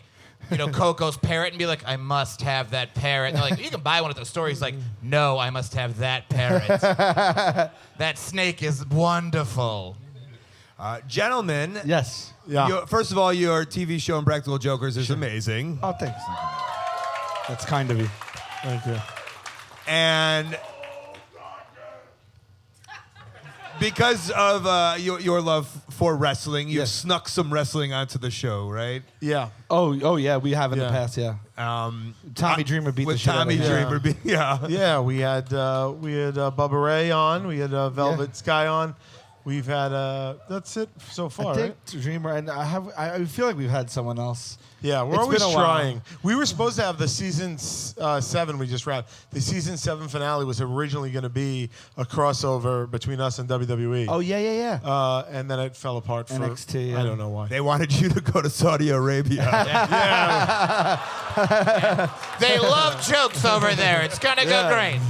Coco's parrot and be like, I must have that parrot. And they're like, you can buy one at the store. He's like, no, I must have that parrot. That snake is wonderful. Gentlemen. Yes. Yeah. First of all, your TV show Impractical Jokers is amazing. Oh, thanks. That's kind of you. Thank you. And because of your love for wrestling, you snuck some wrestling onto the show, right? Yeah. Oh yeah, we have in the Yeah. past, yeah. Tommy Dreamer beat the With shit out of Tommy him. Dreamer, Yeah, we had Bubba Ray on. We had Velvet Sky on. We've had that's it so far, I right? think Dreamer, and I feel like we've had someone else. Yeah, we're It's always been a while. trying. We were supposed to have the season 7 we just wrapped. The season 7 finale was originally going to be a crossover between us and WWE. Oh yeah. And then it fell apart for NXT, yeah. I don't know why. They wanted you to go to Saudi Arabia. They love jokes over there. It's going to go great.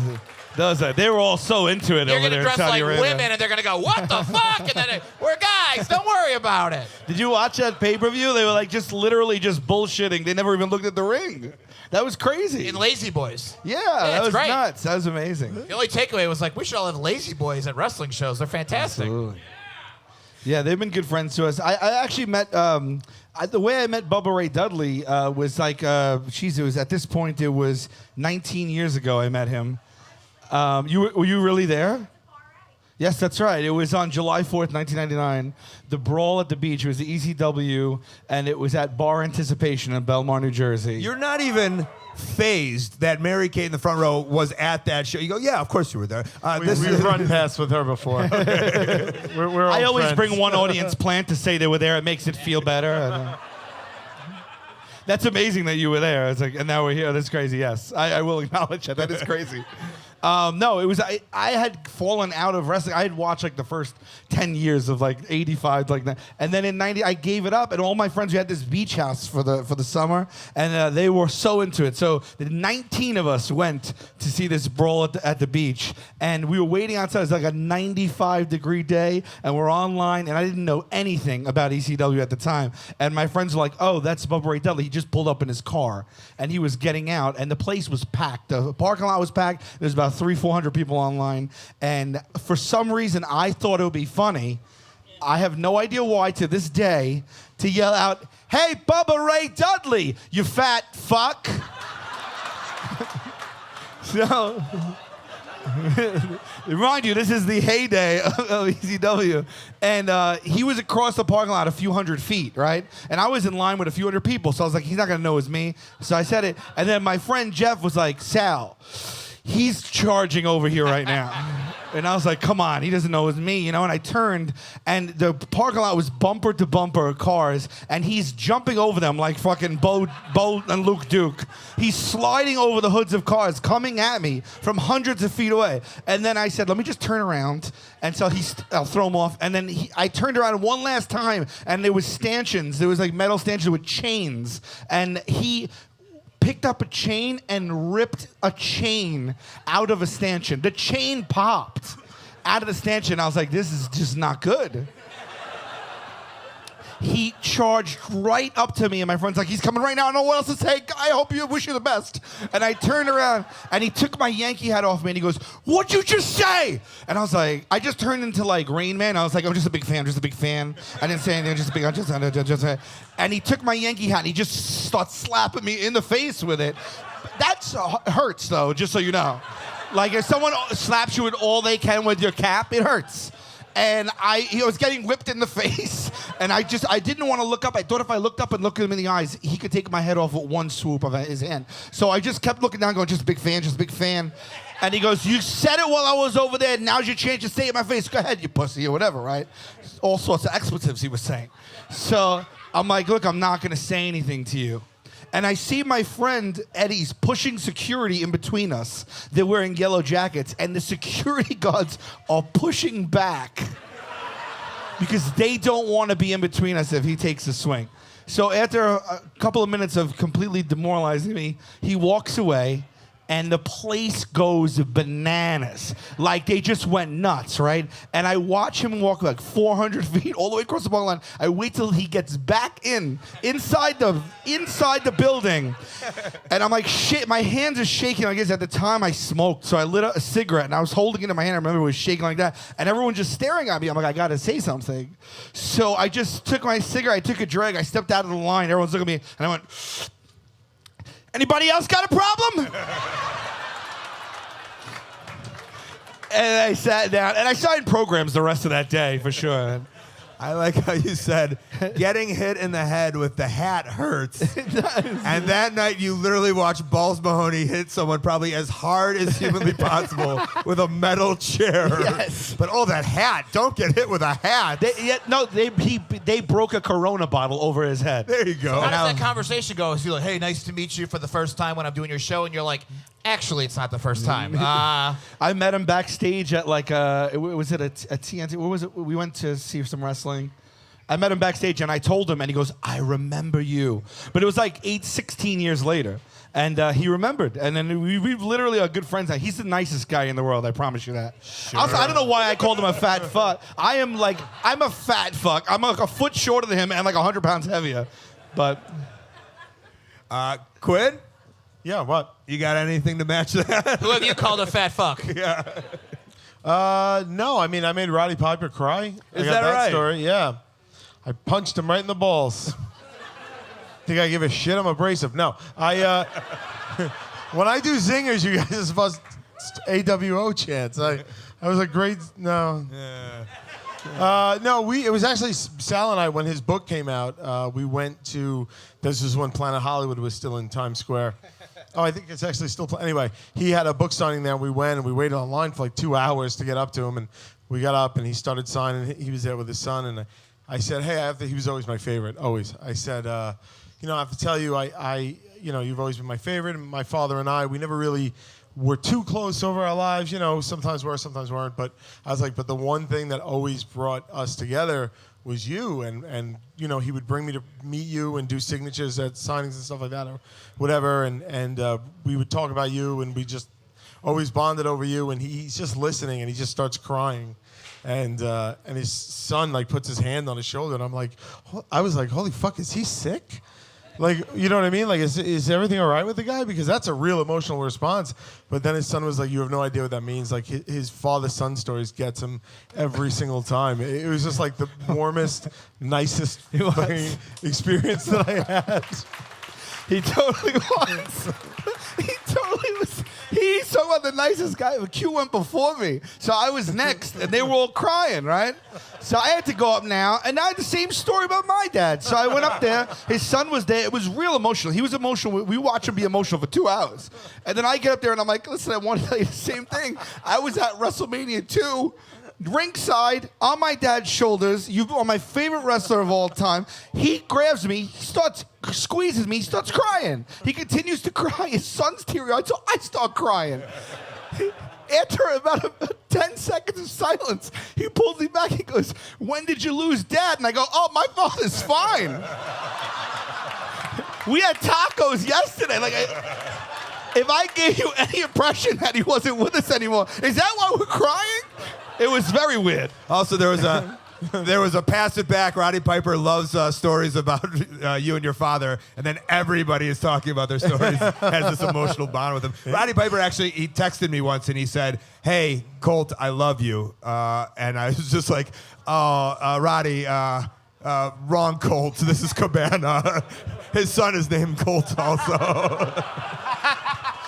They were all so into it You're over going to there in dress Saudi like Arabia. women, and they're going to go, what the fuck? And then we're guys. Don't worry about it. Did you watch that pay-per-view? They were like literally just bullshitting. They never even looked at the ring. That was crazy. In Lazy Boys. Yeah, that it's was great. nuts. That was amazing. The only takeaway was like, we should all have Lazy Boys at wrestling shows. They're fantastic. Absolutely. Yeah, they've been good friends to us. I actually met the way I met Bubba Ray Dudley was like, it was at this point it was 19 years ago I met him. Were you really there? Yes, that's right. It was on July 4th, 1999. The Brawl at the Beach. It was the ECW, and it was at Bar Anticipation in Belmar, New Jersey. You're not even phased that Mary Kate in the front row was at that show. You go, yeah, of course you were there. We've run past with her before. we're I old always friends. bring one audience plant to say they were there. It makes it feel better. That's amazing that you were there. It's like, and now we're here. That's crazy. Yes, I will acknowledge that. That is crazy. No, it was I had fallen out of wrestling. I had watched like the first 10 years of like 85 like that, and then in 90 I gave it up. And all my friends, we had this beach house for the summer, and they were so into it. So the 19 of us went to see this brawl at the beach, and we were waiting outside. It was like a 95-degree day, and we're online, and I didn't know anything about ECW at the time. And my friends were like, "Oh, that's Bubba Ray Dudley." He just pulled up in his car, and he was getting out, and the place was packed. The parking lot was packed. There's about 300-400 people online, and for some reason I thought it would be funny, I have no idea why to this day, to yell out, "Hey, Bubba Ray Dudley, you fat fuck." So remind you, this is the heyday of ECW, and he was across the parking lot a few hundred feet, right? And I was in line with a few hundred people, so I was like, he's not gonna know it was me. So I said it, and then my friend Jeff was like, "Sal, he's charging over here right now." And I was like, come on, he doesn't know it was me, And I turned, and the parking lot was bumper to bumper cars, and he's jumping over them like fucking Bo and Luke Duke. He's sliding over the hoods of cars, coming at me from hundreds of feet away. And then I said, let me just turn around. And so I'll throw him off. And then I turned around one last time, and there was stanchions. There was like metal stanchions with chains. And he picked up a chain and ripped a chain out of a stanchion. The chain popped out of the stanchion. I was like, this is just not good. He charged right up to me, and my friend's like, he's coming right now. I don't know what else to say. I wish you the best. And I turned around, and he took my Yankee hat off me, and he goes, what'd you just say? And I was like, I just turned into like Rain Man. I was like, I'm just a big fan, I didn't say anything, and he took my Yankee hat, and he just starts slapping me in the face with it. That hurts, though, just so you know. Like, if someone slaps you with all they can with your cap, it hurts. And he was getting whipped in the face, and I didn't want to look up. I thought if I looked up and looked him in the eyes, he could take my head off with one swoop of his hand. So I just kept looking down, going, just a big fan. And he goes, you said it while I was over there, now's your chance to say it in my face. Go ahead, you pussy, or whatever, right? All sorts of expletives he was saying. So I'm like, look, I'm not going to say anything to you. And I see my friend Eddie's pushing security in between us. They're wearing yellow jackets, and the security guards are pushing back because they don't want to be in between us if he takes a swing. So after a couple of minutes of completely demoralizing me, he walks away. And the place goes bananas. Like, they just went nuts, right? And I watch him walk like 400 feet all the way across the ball line. I wait till he gets back inside the building. And I'm like, shit, my hands are shaking. I guess at the time I smoked, so I lit a cigarette, and I was holding it in my hand. I remember it was shaking like that. And everyone just staring at me. I'm like, I got to say something. So I just took my cigarette, I took a drag, I stepped out of the line. Everyone's looking at me, and I went... Anybody else got a problem? And I sat down, and I signed programs the rest of that day, for sure. I like how you said, getting hit in the head with the hat hurts. And that night, you literally watched Balls Mahoney hit someone probably as hard as humanly possible with a metal chair. Yes. But that hat, don't get hit with a hat. They broke a Corona bottle over his head. There you go. How does that conversation go? Is he like, hey, nice to meet you for the first time when I'm doing your show, and you're like, actually, it's not the first time. I met him backstage at like was it a TNT? What was it? We went to see some wrestling. I met him backstage, and I told him, and he goes, I remember you. But it was like 16 years later, and he remembered. And then we literally are good friends now. He's the nicest guy in the world, I promise you that. Sure. Also, I don't know why I called him a fat fuck. I'm a fat fuck. I'm like a foot shorter than him and like 100 pounds heavier. But... Quinn? Yeah, what? You got anything to match that? Who have you called a fat fuck? Yeah. No, I mean, I made Roddy Piper cry. Is that right? Story, yeah. I punched him right in the balls. Think I give a shit? I'm abrasive. No, when I do zingers, you guys are supposed to AWO chants. I was a great, no. Yeah. No, it was actually Sal and I, when his book came out, we went to, this was when Planet Hollywood was still in Times Square. Oh, I think it's actually still, anyway, he had a book signing there, and we went, and we waited online for like 2 hours to get up to him, and we got up, and he started signing. He was there with his son, and I said, hey, he was always my favorite, always. I said, I have to tell you, you've always been my favorite, and my father and I, we never really were too close over our lives, sometimes were, sometimes weren't, but I was like, but the one thing that always brought us together was you, and he would bring me to meet you and do signatures at signings and stuff like that, or whatever, and we would talk about you, and we just always bonded over you, and he's just listening, and he just starts crying, and his son like puts his hand on his shoulder, and I was like, holy fuck, is he sick? Like, you know what I mean? Like, is everything all right with the guy? Because that's a real emotional response. But then his son was like, you have no idea what that means. Like, his father-son stories gets him every single time. It was just like the warmest, nicest fucking experience that I had. He totally was. He totally was. He's talking about the nicest guy. Q went before me. So I was next, and they were all crying, right? So I had to go up now, and I had the same story about my dad. So I went up there. His son was there. It was real emotional. He was emotional. We watched him be emotional for 2 hours. And then I get up there, and I'm like, listen, I want to tell you the same thing. I was at WrestleMania 2, ringside, on my dad's shoulders. You are my favorite wrestler of all time. He grabs me, squeezes me, he starts crying. He continues to cry. His son's teary-eyed, so I start crying. After about 10 seconds of silence, he pulls me back. He goes, when did you lose Dad? And I go, oh, my father's fine. We had tacos yesterday. Like, if I gave you any impression that he wasn't with us anymore, is that why we're crying? It was very weird. Also, there was a pass it back. Roddy Piper loves stories about you and your father, and then everybody is talking about their stories. Has this emotional bond with him. Roddy Piper actually, he texted me once and he said, "Hey, Colt, I love you," and I was just like, "Oh, Roddy, wrong Colt. This is Cabana. His son is named Colt also."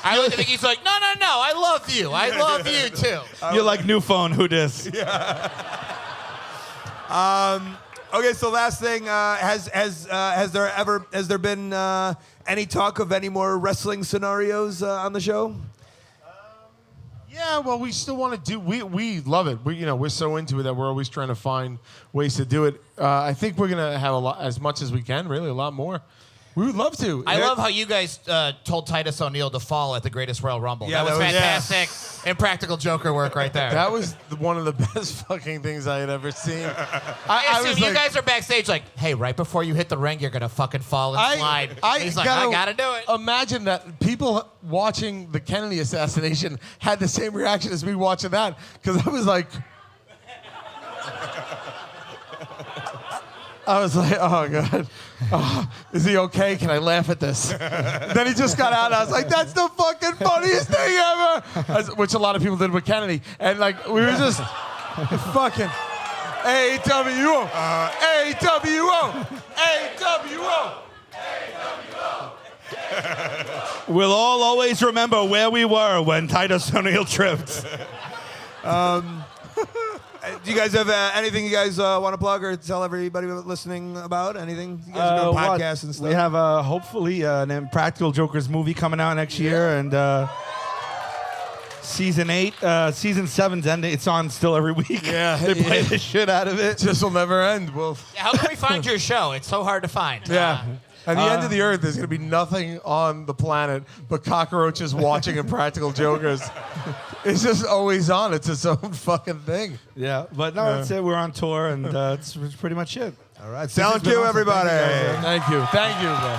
I look at Mickey, he's like, no, I love you. I love you too. You're like new phone, who dis? Yeah. Okay, so last thing, has there been any talk of any more wrestling scenarios on the show? Yeah, well, we still want to do. We love it. We're so into it that we're always trying to find ways to do it. I think we're gonna have a lot, as much as we can, really, a lot more. We would love to. I love how you guys told Titus O'Neil to fall at the Greatest Royal Rumble. Yeah, that was that was- fantastic. Impractical Joker work right there. That was one of the best fucking things I had ever seen. I was assume you like- guys are backstage like, hey, right before you hit the ring, you're going to fucking fall and slide. He's like, I got to do it. Imagine that people watching the Kennedy assassination had the same reaction as me watching that, because I was like, oh, God. Oh, is he okay? Can I laugh at this? Then he just got out, and I was like, that's the fucking funniest thing ever. Which a lot of people did with Kennedy. And, like, we were just fucking AWO, AWO, AWO. We'll all always remember where we were when Titus O'Neil tripped. Do you guys have anything you guys want to plug or tell everybody listening about? Anything? You guys are doing podcasts and stuff. We have hopefully an Impractical Jokers movie coming out next year, and season 7's ending. It's on still every week. Yeah, they play the shit out of it. This will never end. Well, How can we find your show? It's so hard to find. yeah. At the end of the earth, there's going to be nothing on the planet but cockroaches watching Impractical Jokers. It's just always on. It's its own fucking thing. Yeah, but no, that's it. We're on tour, and it's pretty much it. All right. Sal Q, everybody. Thank you. Thank you. Bro.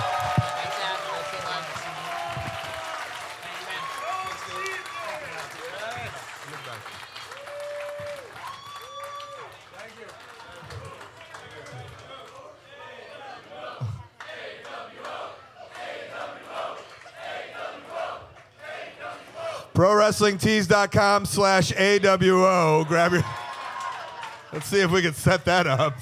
ProWrestlingTees.com/AWO. Grab your. Let's see if we can set that up.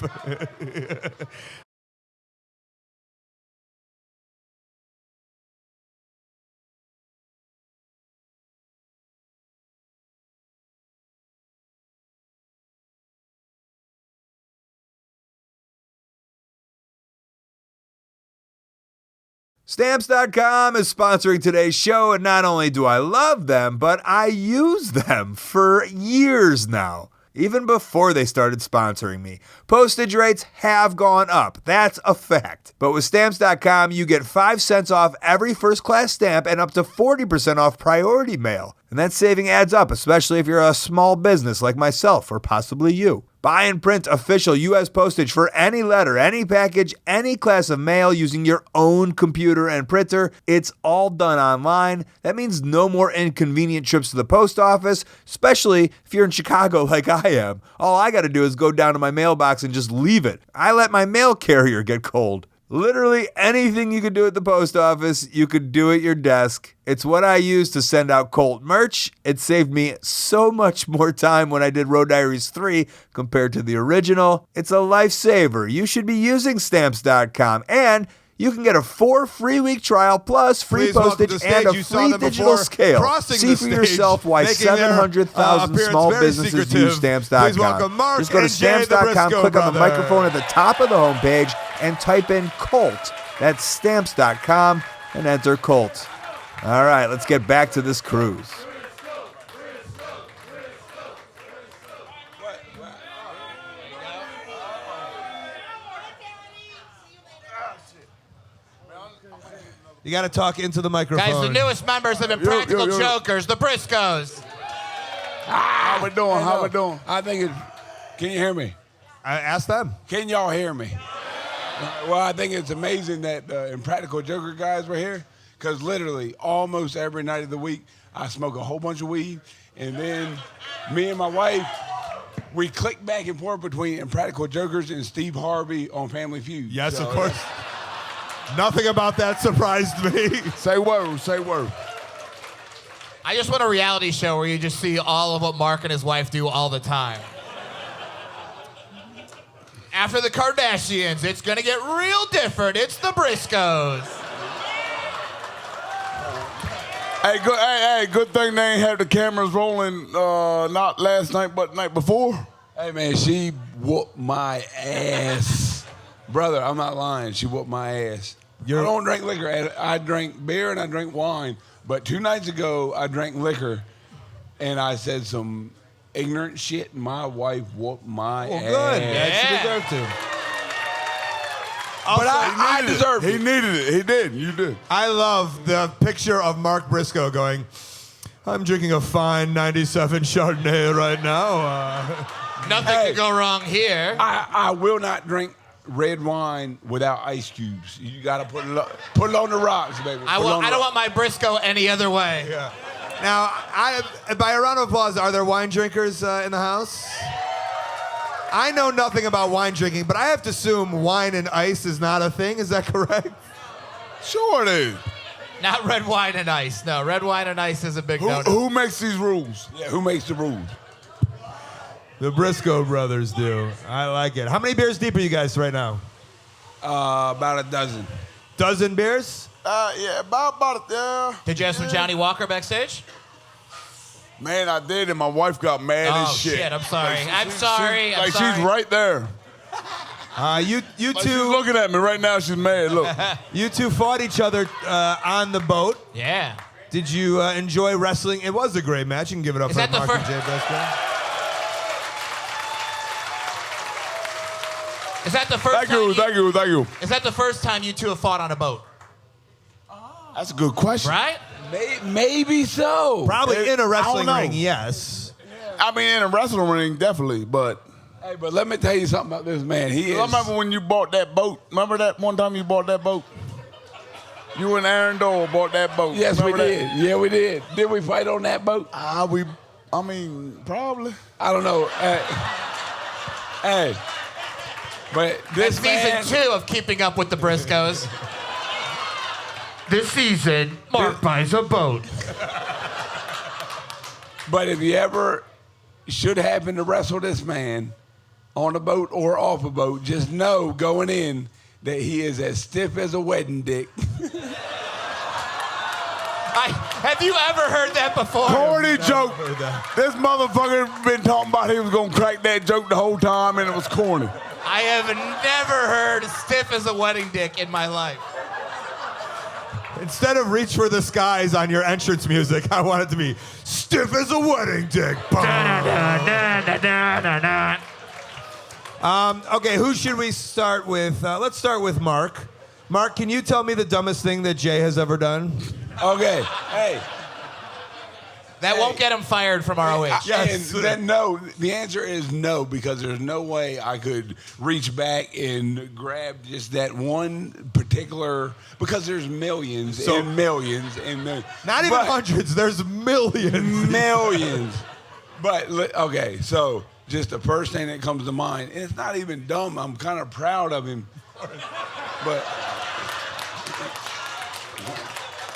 Stamps.com is sponsoring today's show, and not only do I love them, but I use them for years now, even before they started sponsoring me. Postage rates have gone up. That's a fact. But with Stamps.com, you get 5 cents off every first-class stamp and up to 40% off priority mail. And that saving adds up, especially if you're a small business like myself or possibly you. Buy and print official U.S. postage for any letter, any package, any class of mail using your own computer and printer. It's all done online. That means no more inconvenient trips to the post office, especially if you're in Chicago like I am. All I got to do is go down to my mailbox and just leave it. I let my mail carrier get cold. Literally anything you could do at the post office, you could do at your desk. It's what I use to send out Colt merch. It saved me so much more time when I did Road Diaries 3 compared to the original. It's a lifesaver. You should be using Stamps.com, and you can get a 4 free-week trial plus free postage and a free digital scale. See for yourself why 700,000 small businesses use Stamps.com. Please welcome Mark Just go to and Jay, the Stamps.com, Briscoe click on the brothers. microphone at the top of the homepage, and type in Colt. That's Stamps.com, and enter Colt. All right, let's get back to this cruise. You got to talk into the microphone. Guys, the newest members of Impractical yo. Jokers, the Briscoes. How we doing? How we doing? I think it. Can you hear me? I asked them. Can y'all hear me? Well, I think it's amazing that Impractical Joker guys were here, because literally almost every night of the week I smoke a whole bunch of weed, and then me and my wife, we click back and forth between Impractical Jokers and Steve Harvey on Family Feud. Yes, So, of course. Nothing about that surprised me. Say word, say word. I just want a reality show where you just see all of what Mark and his wife do all the time. After the Kardashians, it's going to get real different. It's the Briscoes. Hey, good thing they ain't had the cameras rolling not last night, but the night before. Hey, man, she whooped my ass. Brother, I'm not lying. She whooped my ass. I don't drink liquor. I drink beer and I drink wine. But 2 nights ago, I drank liquor, and I said some ignorant shit, and my wife whooped my ass. Good. Yeah. She deserved to. But I deserve it. He needed it. He did. You did. I love the picture of Mark Briscoe going, I'm drinking a fine 97 Chardonnay right now. Nothing could go wrong here. I will not drink red wine without ice cubes. You got to put it on the rocks, baby. I don't want my Briscoe any other way. Yeah. Now, by a round of applause, are there wine drinkers in the house? I know nothing about wine drinking, but I have to assume wine and ice is not a thing. Is that correct? Sure it is. Not red wine and ice. No, red wine and ice is a big no-no. Who makes these rules? Yeah, who makes the rules? The Briscoe brothers do. I like it. How many beers deep are you guys right now? About a dozen. Dozen beers? Yeah, about yeah. Did you have some Johnny Walker backstage? Man, I did, and my wife got mad as shit. Oh, shit, I'm sorry. I'm sorry. She's right there. You She's two looking at me right now. She's mad. Look. You two fought each other on the boat. Yeah. Did you enjoy wrestling? It was a great match. You can give it up for Mark and Jay Briscoe. Is that the first Thank you. Is that the first time you two have fought on a boat? That's a good question. Right? Maybe so. Probably in a wrestling ring, yes. I mean, in a wrestling ring, definitely, but... Hey, but let me tell you something about this man. I remember when you bought that boat. Remember that one time you bought that boat? You and Aaron Dole bought that boat. Yes, remember we did. Yeah, we did. Did we fight on that boat? I mean, probably. I don't know. Hey. But this That's season 2 of Keeping Up with the Briscoes. This season, Mark buys a boat. But if you ever should happen to wrestle this man on a boat or off a boat, just know going in that he is as stiff as a wedding dick. Have you ever heard that before? Corny joke. This motherfucker been talking about he was gonna crack that joke the whole time, and it was corny. I have never heard stiff as a wedding dick in my life. Instead of Reach for the Skies on your entrance music, I want it to be stiff as a wedding dick. Okay, who should we start with? Let's start with Mark. Mark, can you tell me the dumbest thing that Jay has ever done? Okay. Hey. That won't get him fired from ROH. Yes. And then no. The answer is no, because there's no way I could reach back and grab just that one particular, because there's millions and millions and millions. Not even hundreds, there's millions. Millions. But, okay, so just the first thing that comes to mind, and it's not even dumb. I'm kind of proud of him. But,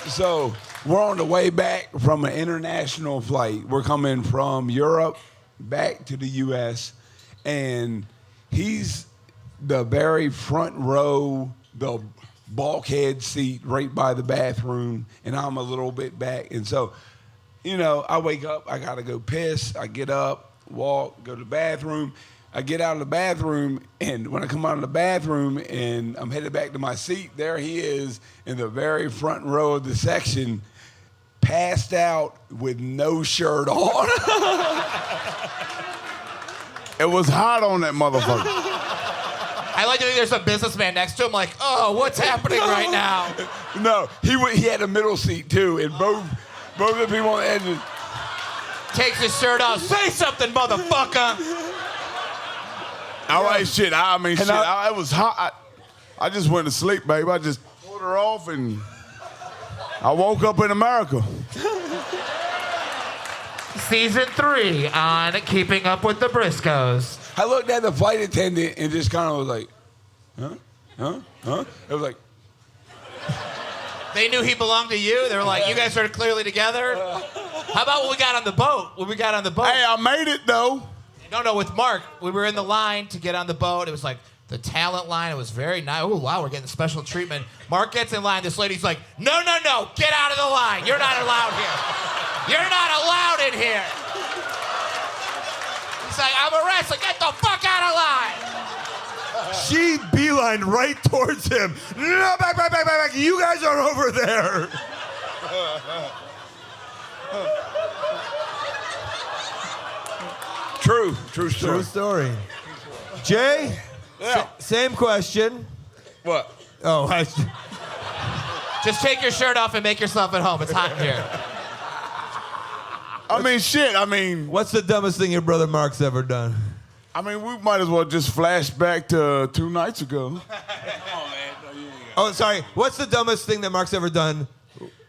so... We're on the way back from an international flight. We're coming from Europe back to the U.S., and he's the very front row, the bulkhead seat right by the bathroom, and I'm a little bit back. And so, you know, I wake up, I got to go piss. I get up, walk, go to the bathroom. I get out of the bathroom, and when I come out of the bathroom and I'm headed back to my seat, there he is in the very front row of the section, passed out with no shirt on. It was hot on that motherfucker. I like to think there's a businessman next to him like, oh, what's happening right now? No, he had a middle seat too, and both the people on the edge takes his shirt off. Say something, motherfucker. All right, shit. I mean, shit. It was hot. I just went to sleep, baby. I just pulled her off, and I woke up in America. Season 3 on Keeping Up with the Briscoes. I looked at the flight attendant and just kind of was like, huh? It was like. They knew he belonged to you? They were like, you guys are clearly together? How about when we got on the boat? Hey, I made it, though. No, with Mark, we were in the line to get on the boat. It was like the talent line. It was very nice. Oh, wow, we're getting special treatment. Mark gets in line. This lady's like, no, get out of the line. You're not allowed here. You're not allowed in here. He's like, I'm a wrestler. Get the fuck out of line. She beelined right towards him. No, back. You guys are over there. True story. Jay, same question. What? Oh, Just take your shirt off and make yourself at home. It's hot in here. I mean, shit. I mean, what's the dumbest thing your brother Mark's ever done? I mean, we might as well just flash back to 2 nights ago. Oh, sorry. What's the dumbest thing that Mark's ever done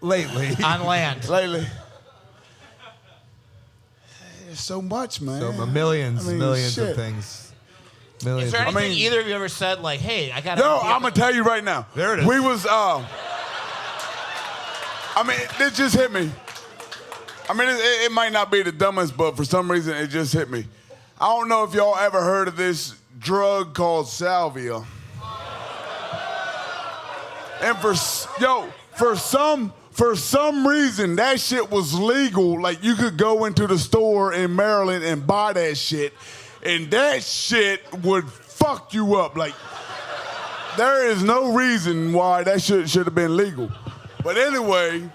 lately? On land. Lately. There's so much, man. So millions shit. of things. Millions. Is there anything mean- either of you ever said, like, hey, I got to... No, I'm going to tell you right now. There it is. We was, I mean, it just hit me. I mean, it might not be the dumbest, but for some reason, it just hit me. I don't know if y'all ever heard of this drug called salvia. And for some reason, that shit was legal. Like, you could go into the store in Maryland and buy that shit, and that shit would fuck you up. Like, there is no reason why that shit should have been legal. But anyway,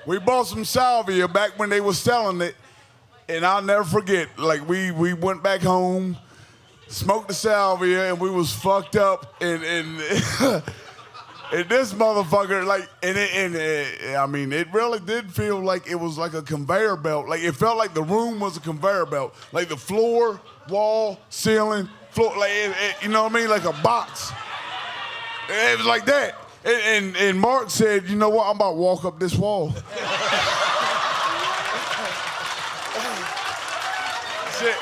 we bought some salvia back when they was selling it, and I'll never forget, like, we went back home, smoked the salvia, and we was fucked up, and and this motherfucker, like, I mean, it really did feel like it was like a conveyor belt. Like, it felt like the room was a conveyor belt. Like, the floor, wall, ceiling, floor, like, you know what I mean? Like a box. It was like that. And Mark said, you know what, I'm about to walk up this wall. Shit.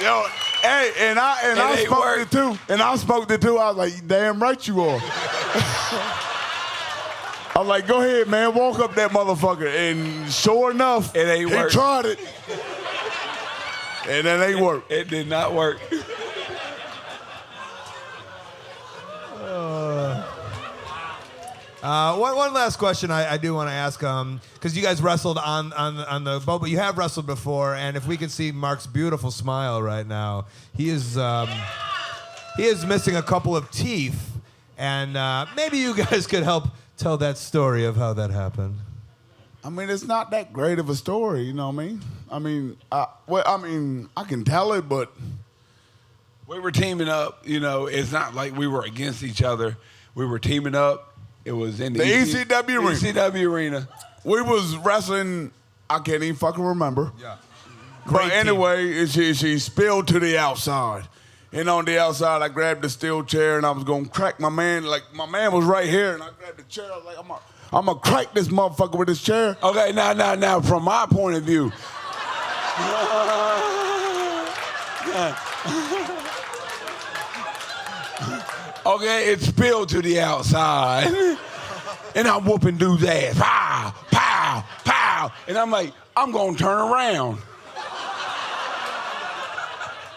Yo, hey, and I spoke it too. And I spoke it too. I was like, damn right you are. I was like, go ahead, man, walk up that motherfucker. And sure enough, It ain't work. He tried it. And it ain't work. It did not work. One last question I do want to ask, because you guys wrestled on the boat, but you have wrestled before, and if we can see Mark's beautiful smile right now, he is missing a couple of teeth, and maybe you guys could help tell that story of how that happened. I mean, it's not that great of a story, you know what I mean? I can tell it, but We were teaming up. You know, it's not like we were against each other. We were teaming up. It was in the ECW arena. ECW arena. we was wrestling, I can't even fucking remember. Yeah. But anyway, she spilled to the outside. And on the outside, I grabbed the steel chair and I was gonna crack my man. Like, my man was right here and I grabbed the chair. I was like, I'm gonna crack this motherfucker with this chair. Okay, now, from my point of view. Okay, it spilled to the outside. And I'm whooping dude's ass. Pow, pow, pow. And I'm like, I'm gonna turn around.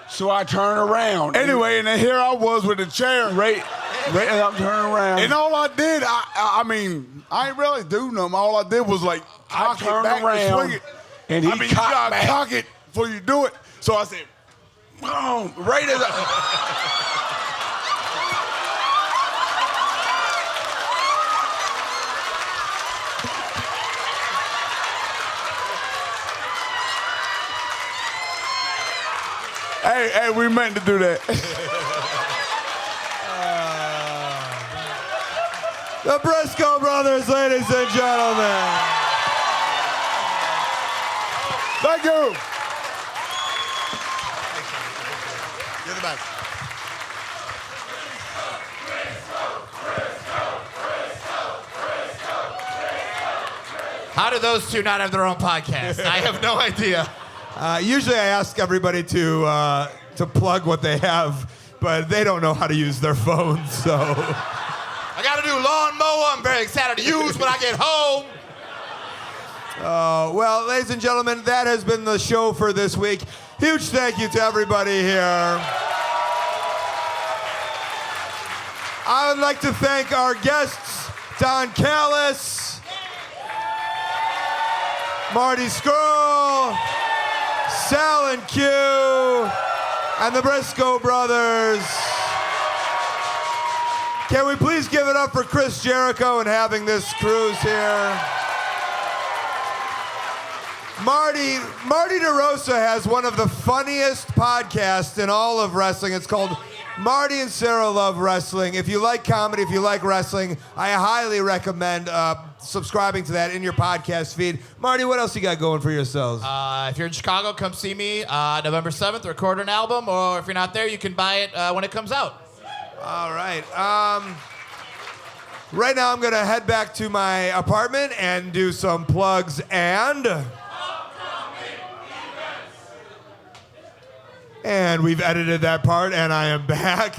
So I turn around. Anyway, and then here I was with the chair. Right, and I'm turning around. And all I did, I mean, I ain't really do nothing. All I did was like cock it turned back around, and swing it. and he I mean, cocked you gotta back. cock it before you do it. So I said, boom, right as I... hey, we meant to do that. The Briscoe brothers, ladies and gentlemen. Thank you. You're the best. How do those two not have their own podcast? I have no idea. Usually I ask everybody to plug what they have, but they don't know how to use their phones, so. I got to do lawn mower. I'm very excited to use when I get home. Well, ladies and gentlemen, that has been the show for this week. Huge thank you to everybody here. I would like to thank our guests, Don Callis, Marty Scrull, Sal Q, and the Briscoe brothers. Can we please give it up for Chris Jericho and having this cruise here? Marty DeRosa has one of the funniest podcasts in all of wrestling. It's called Marty and Sarah love wrestling. If you like comedy, if you like wrestling, I highly recommend subscribing to that in your podcast feed. Marty, what else you got going for yourselves? If you're in Chicago, come see me November 7th, record an album, or if you're not there, you can buy it when it comes out. All right. Right now, I'm going to head back to my apartment and do some plugs and... And we've edited that part, and I am back.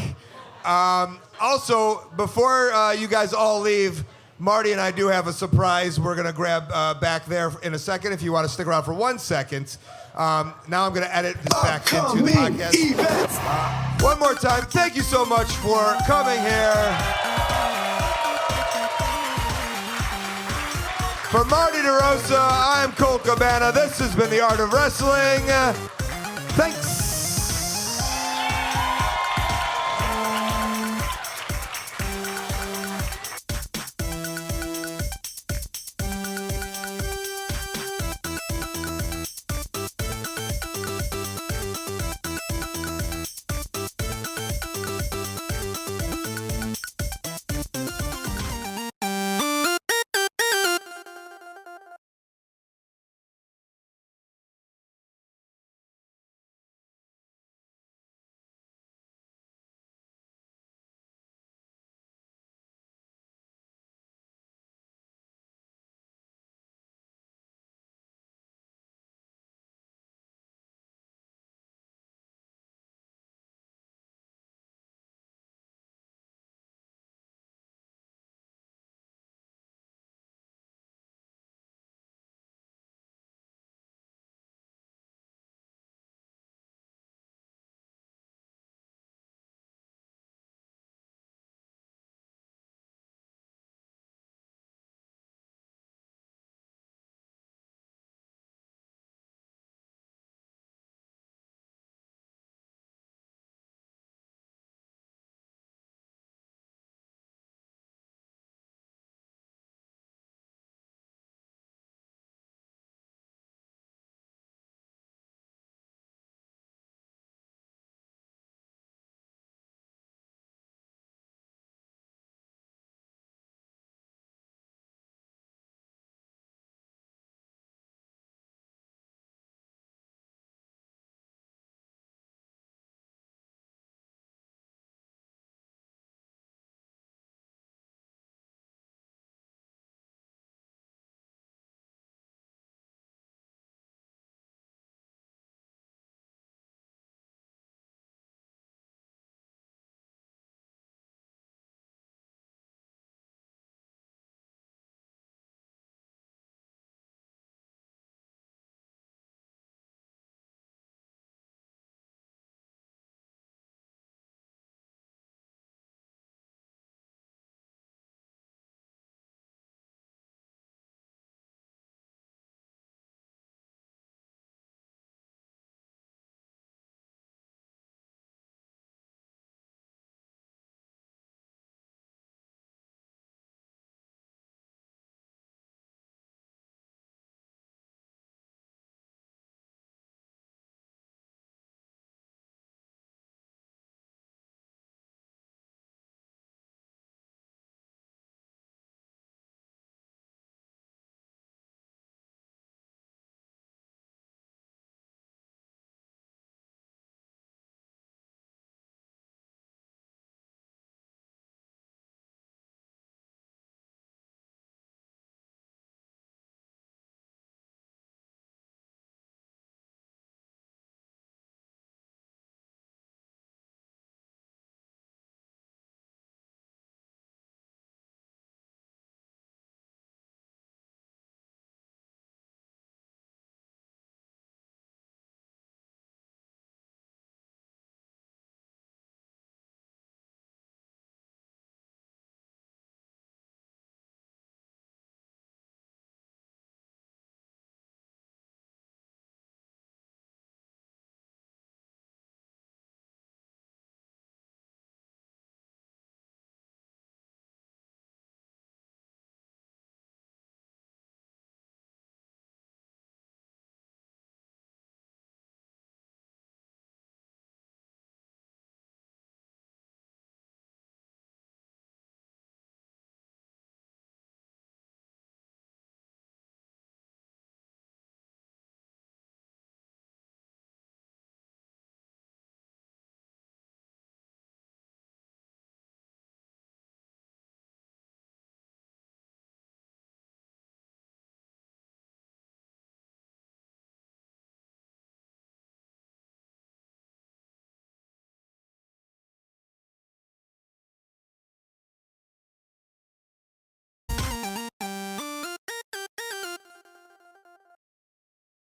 Also, before you guys all leave, Marty and I do have a surprise we're going to grab back there in a second if you want to stick around for 1 second. Now I'm going to edit this back into the podcast. One more time, thank you so much for coming here. For Marty DeRosa, I'm Colt Cabana. This has been The Art of Wrestling. Thank